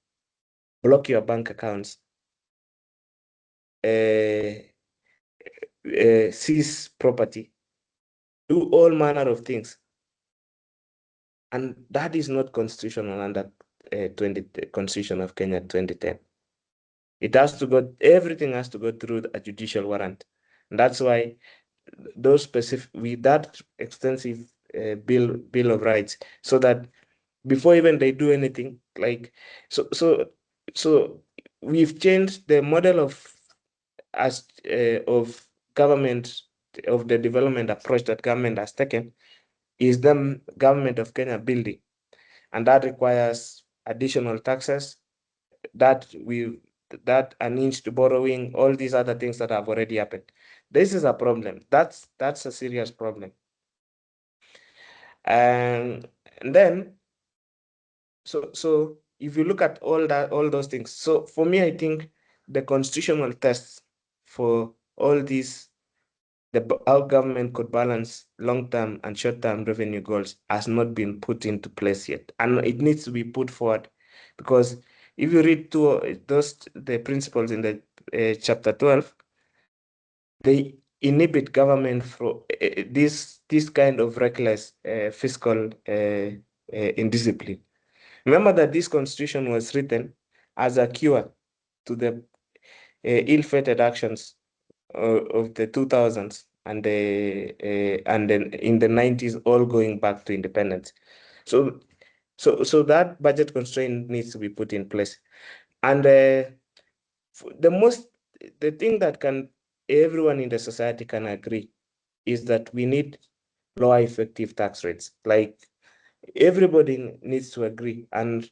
block your bank accounts, seize property, do all manner of things. And that is not constitutional under Constitution of Kenya 2010. It has to go, everything has to go through a judicial warrant. And that's why those specific, with that extensive bill of rights, so that before even they do anything, like, so we've changed the model of government, of the development approach that government has taken, is the government of Kenya building, and that requires additional taxes, that an inch to borrowing, all these other things that have already happened. This is a problem. That's a serious problem. And then, so if you look at all those things, so for me, I think the constitutional tests for all these, how government could balance long-term and short-term revenue goals, has not been put into place yet, and it needs to be put forward, because if you read the principles in the chapter 12, they inhibit government from this kind of reckless fiscal indiscipline. Remember that this constitution was written as a cure to the ill-fated actions of the 2000s and then in the 90s, all going back to independence. So that budget constraint needs to be put in place. And the thing that everyone in the society can agree is that we need lower effective tax rates. Like, everybody needs to agree, and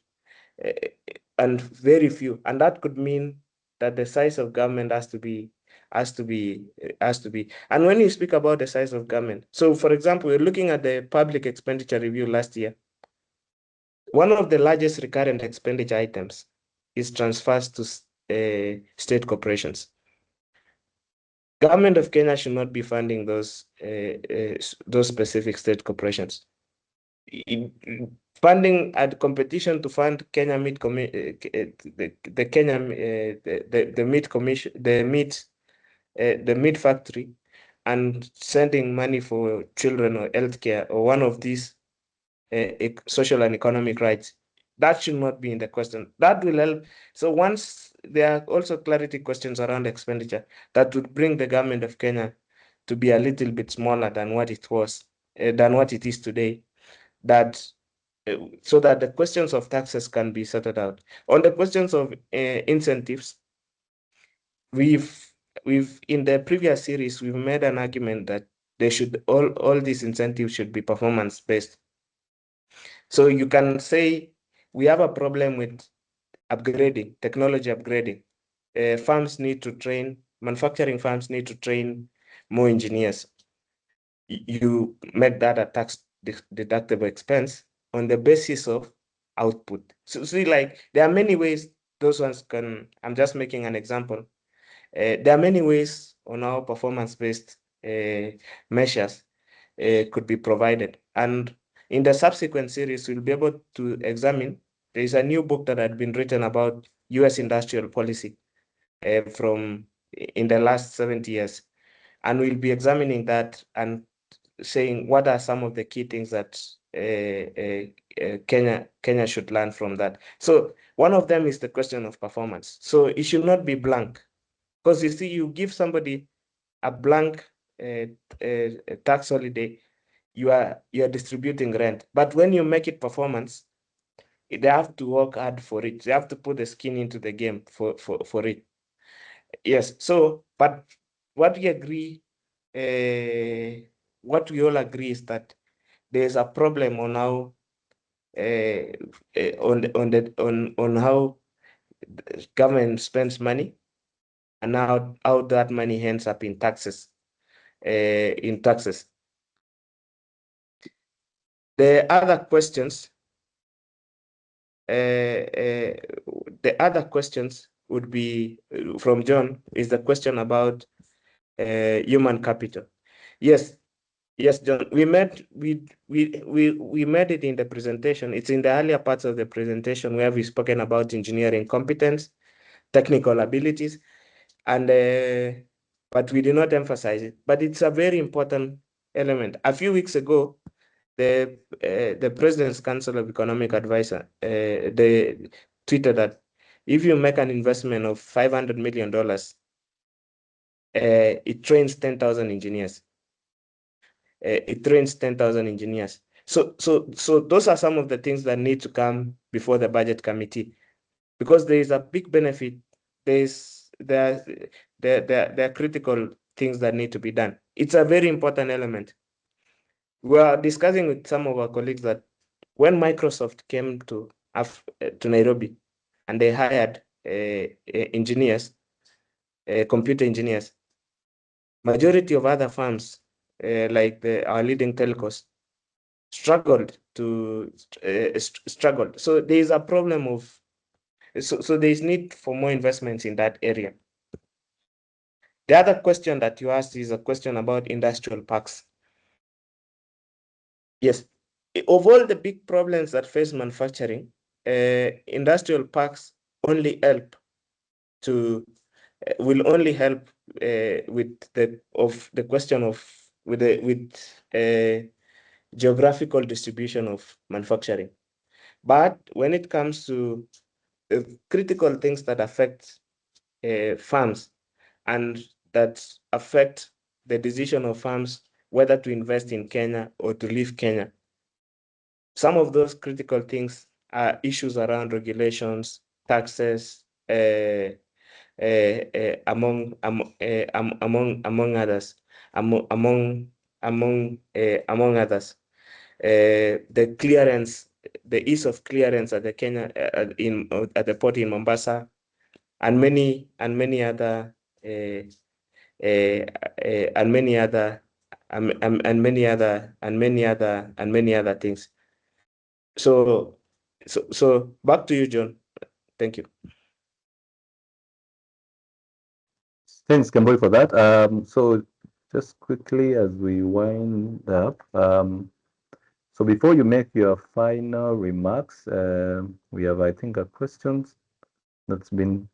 very few, and that could mean that the size of government has to be. And when you speak about the size of government, so for example, we're looking at the public expenditure review last year. One of the largest recurrent expenditure items is transfers to state corporations. Government of Kenya should not be funding those specific state corporations. Funding at competition to fund Kenya Meat the Kenya the meat commission, the meat factory, and sending money for children or healthcare or one of these social and economic rights, that should not be in the question. That will help. So once there are also clarity questions around expenditure, that would bring the government of Kenya to be a little bit smaller than what it was, than what it is today, that so that the questions of taxes can be sorted out. On the questions of incentives, we've in the previous series, we've made an argument that they should, all these incentives should be performance based. So you can say we have a problem with upgrading, technology upgrading. Firms need to train, manufacturing firms need to train more engineers. You make that a tax deductible expense on the basis of output. So see, like, there are many ways those ones can, I'm just making an example. There are many ways on how performance-based measures could be provided. And in the subsequent series, we'll be able to examine, there is a new book that had been written about US industrial policy from in the last 70 years. And we'll be examining that and saying what are some of the key things that Kenya should learn from that. So one of them is the question of performance. So it should not be blank, because you see, you give somebody a blank tax holiday, you are distributing rent. But when you make it performance, they have to work hard for it. They have to put the skin into the game for it. Yes. So, but what we agree what we all agree is that there's a problem on how on how government spends money and how that money ends up in taxes. The other questions would be from John is the question about human capital. Yes, John. We made it in the presentation. It's in the earlier parts of the presentation where we've spoken about engineering competence, technical abilities, and but we did not emphasize it. But it's a very important element. A few weeks ago, the President's Council of Economic Advisor they tweeted that if you make an investment of $500 million, it trains 10,000 engineers. It trains 10,000 engineers. So those are some of the things that need to come before the budget committee, because there is a big benefit. There are critical things that need to be done. It's a very important element. We are discussing with some of our colleagues that when Microsoft came to Nairobi and they hired engineers, computer engineers, majority of other firms like our leading telcos struggled. So there is a problem of, so there is need for more investments in that area. The other question that you asked is a question about industrial parks. Yes, of all the big problems that face manufacturing, industrial parks only help to will only help with the question of geographical distribution of manufacturing. But when it comes to critical things that affect farms and that affect the decision of farms whether to invest in Kenya or to leave Kenya, some of those critical things are issues around regulations, taxes, among others. The clearance, the ease of clearance at the Kenya at the port in Mombasa, and many other things. So back to you, John. Thank you. Thanks, Kemboi, for that. So just quickly as we wind up, so before you make your final remarks, we have, I think, a question that's been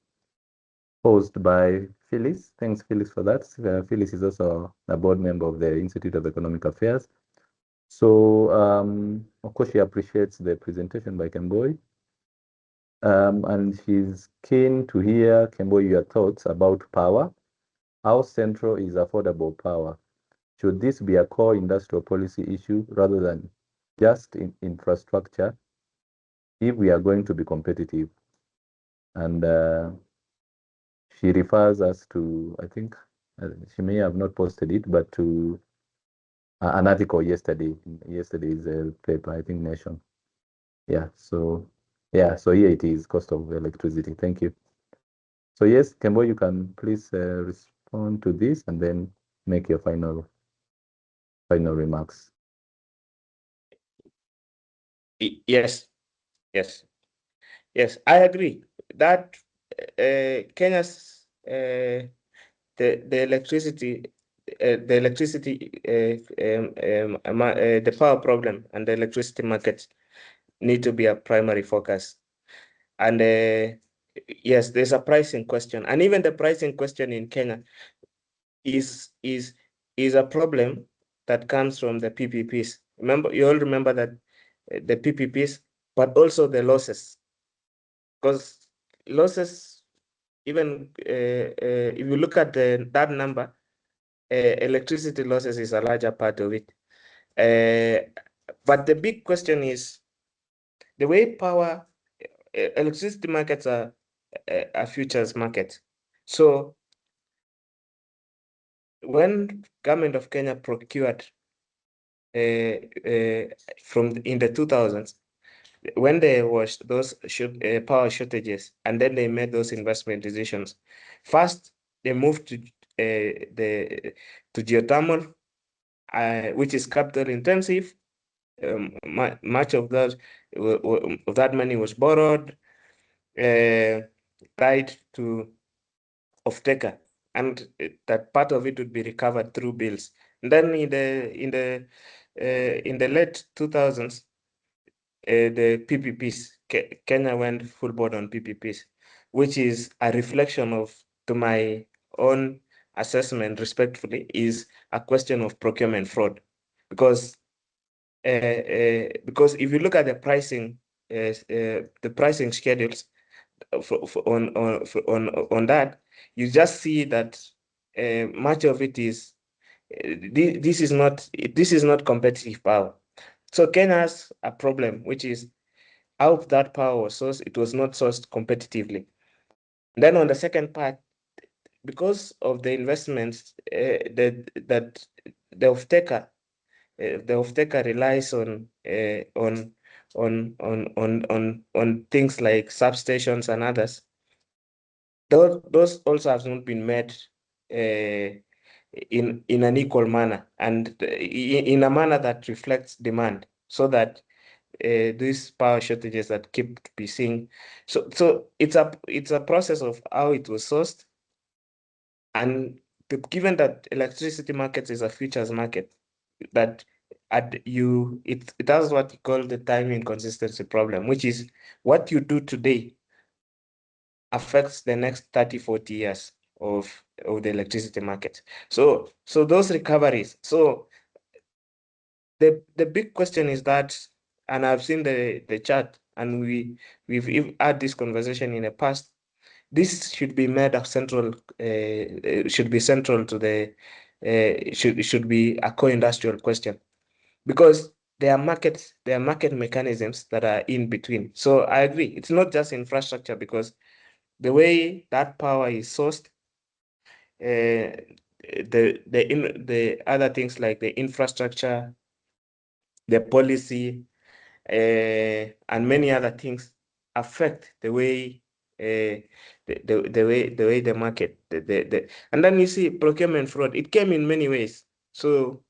posed by Phyllis. Thanks, Phyllis, for that. Phyllis is also a board member of the Institute of Economic Affairs. So, of course, she appreciates the presentation by Kemboi. And she's keen to hear, Kemboi, your thoughts about power. How central is affordable power? Should this be a core industrial policy issue rather than just in infrastructure if we are going to be competitive? And she refers us to, I think, she may have not posted it, but to an article yesterday's paper, I think Nation. Yeah, so here it is, cost of electricity. Thank you. So yes, Kemboi, you can please respond to this and then make your final remarks. Yes, I agree that Kenya's the electricity, the power problem and the electricity market need to be a primary focus. And yes, there's a pricing question, and even the pricing question in Kenya is a problem that comes from the PPPs. You all remember that the PPPs, but also the losses, because losses, even if you look at that number, electricity losses is a larger part of it. But the big question is the way power, electricity markets are a futures market. So when government of Kenya procured from in the 2000s, when there was those power shortages, and then they made those investment decisions. First, they moved to geothermal, which is capital intensive. Much of that money was borrowed, tied to off-taker, and that part of it would be recovered through bills. And then in the late 2000s, the PPPs, Kenya went full board on PPPs, which is a reflection of, to my own assessment, respectfully, is a question of procurement fraud, because if you look at the pricing schedules on that, you just see that much of it is this is not competitive power. So Kenya has a problem, which is how that power was sourced. It was not sourced competitively. Then on the second part, because of the investments that the off-taker relies on things like substations and others. Those also have not been met in an equal manner, and in a manner that reflects demand, so that these power shortages that keep be seeing. So it's a process of how it was sourced, and given that electricity markets is a futures market, that it has what you call the time inconsistency problem, which is what you do today affects the next 30, 40 years of the electricity market. So those recoveries. So the big question is that, and I've seen the chart, and we've had this conversation in the past. This should be made a central, should be central to the, should be a co-industrial question, because there are market mechanisms that are in between. So I agree, it's not just infrastructure, because the way that power is sourced, the other things like the infrastructure, the policy, and many other things affect the way the way the market and then you see procurement fraud. It came in many ways. So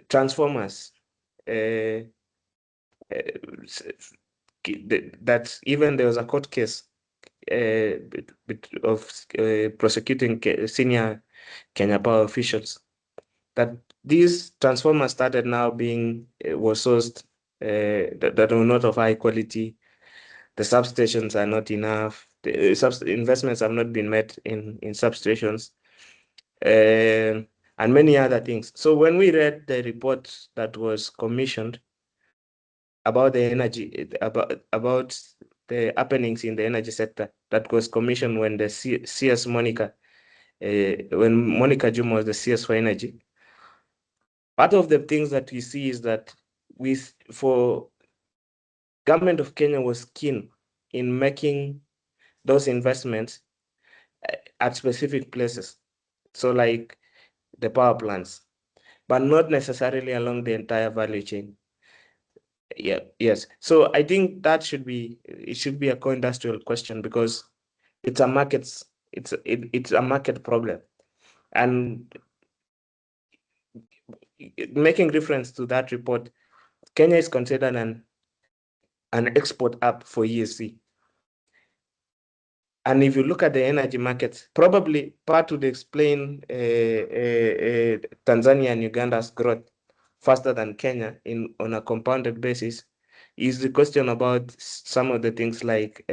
transformers, that even there was a court case of prosecuting senior Kenya Power officials, that these transformers started now being was sourced that were not of high quality. The substations are not enough. The investments have not been met in substations, and many other things. So when we read the report that was commissioned about the energy, about the happenings in the energy sector, that was commissioned when the CS Monica, when Monica Juma was the CS for energy. Part of the things that we see is that for government of Kenya was keen in making those investments at specific places. So like the power plants, but not necessarily along the entire value chain. Yeah, yes. So I think that should be a co-industrial question, because it's a market problem. And making reference to that report, Kenya is considered an export hub for EAC. And if you look at the energy markets, probably part would explain Tanzania and Uganda's growth faster than Kenya on a compounded basis, is the question about some of the things like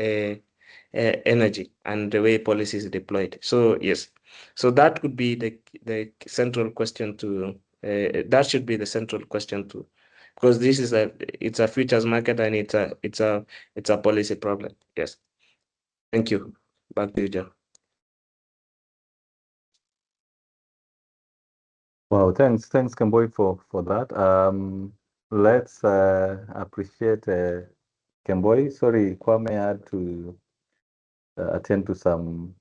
energy and the way policy is deployed. So yes, so that could be the central question to, that should be the central question to, because this is it's a futures market, and it's a policy problem. Yes. Thank you. Back to you, John. Wow, thanks, Kemboi, for that. Let's appreciate Kemboi. Sorry, Kwame had to attend to some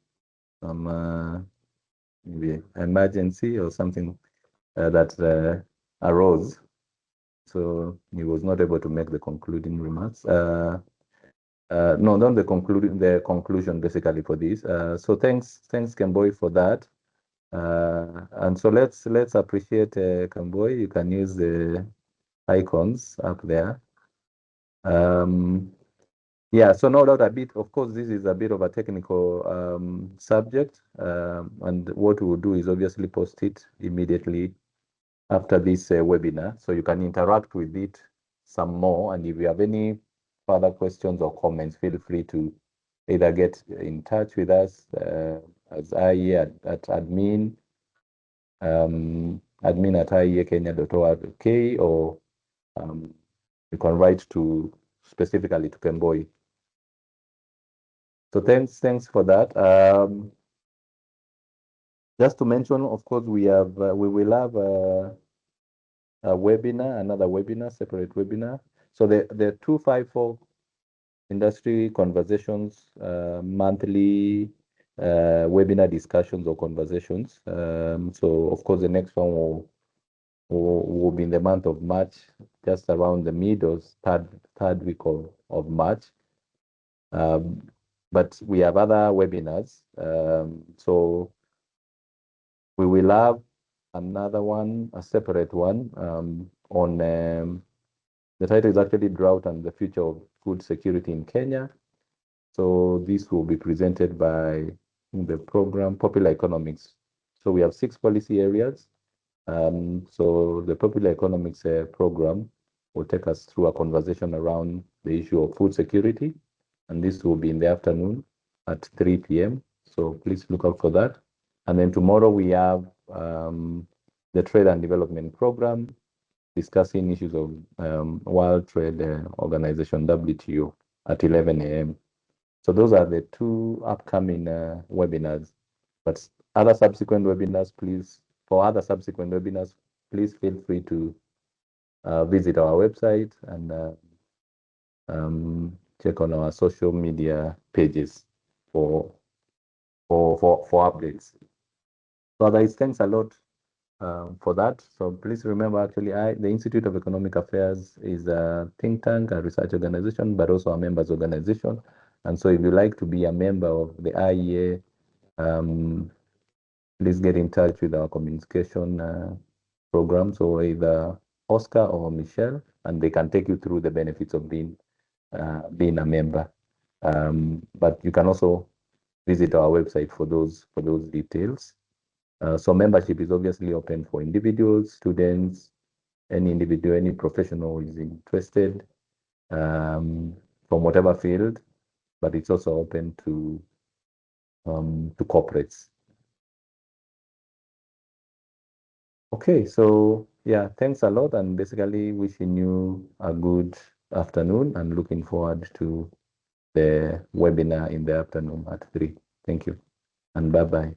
maybe emergency or something. that arose. So he was not able to make the concluding remarks. No, not the conclusion basically for this. So thanks Kemboi for that. And so let's appreciate Kemboi. You can use the icons up there. Yeah, so no doubt of course, this is a bit of a technical subject. And what we will do is obviously post it immediately after this webinar, so you can interact with it some more. And if you have any further questions or comments, feel free to either get in touch with us as IEA at admin at ieakenya.org, or you can write to specifically to Kemboi. So thanks for that. Just to mention, of course, we will have another webinar, separate webinar. So the 254 industry conversations, monthly webinar discussions or conversations. So of course, the next one will be in the month of March, just around the mid or third week of March. But we have other webinars. So we will have another one, a separate one on the title is actually Drought and the Future of Food Security in Kenya. So this will be presented by the program Popular Economics. So we have 6 policy areas. So the Popular Economics program will take us through a conversation around the issue of food security. And this will be in the afternoon at 3 p.m. So please look out for that. And then tomorrow we have the Trade and Development Program, discussing issues of World Trade Organization, WTO, at 11 a.m. So those are the 2 upcoming webinars. But other subsequent webinars, please feel free to visit our website and check on our social media pages for updates. So otherwise, thanks a lot for that. So please remember, actually, the Institute of Economic Affairs is a think tank, a research organization, but also a members organization. And so if you like to be a member of the IEA, please get in touch with our communication program. So either Oscar or Michelle, and they can take you through the benefits of being a member. But you can also visit our website for those details. So membership is obviously open for individuals, students, any individual, any professional who is interested from whatever field, but it's also open to corporates. Okay, so yeah, thanks a lot, and basically wishing you a good afternoon and looking forward to the webinar in the afternoon at 3. Thank you, and bye-bye.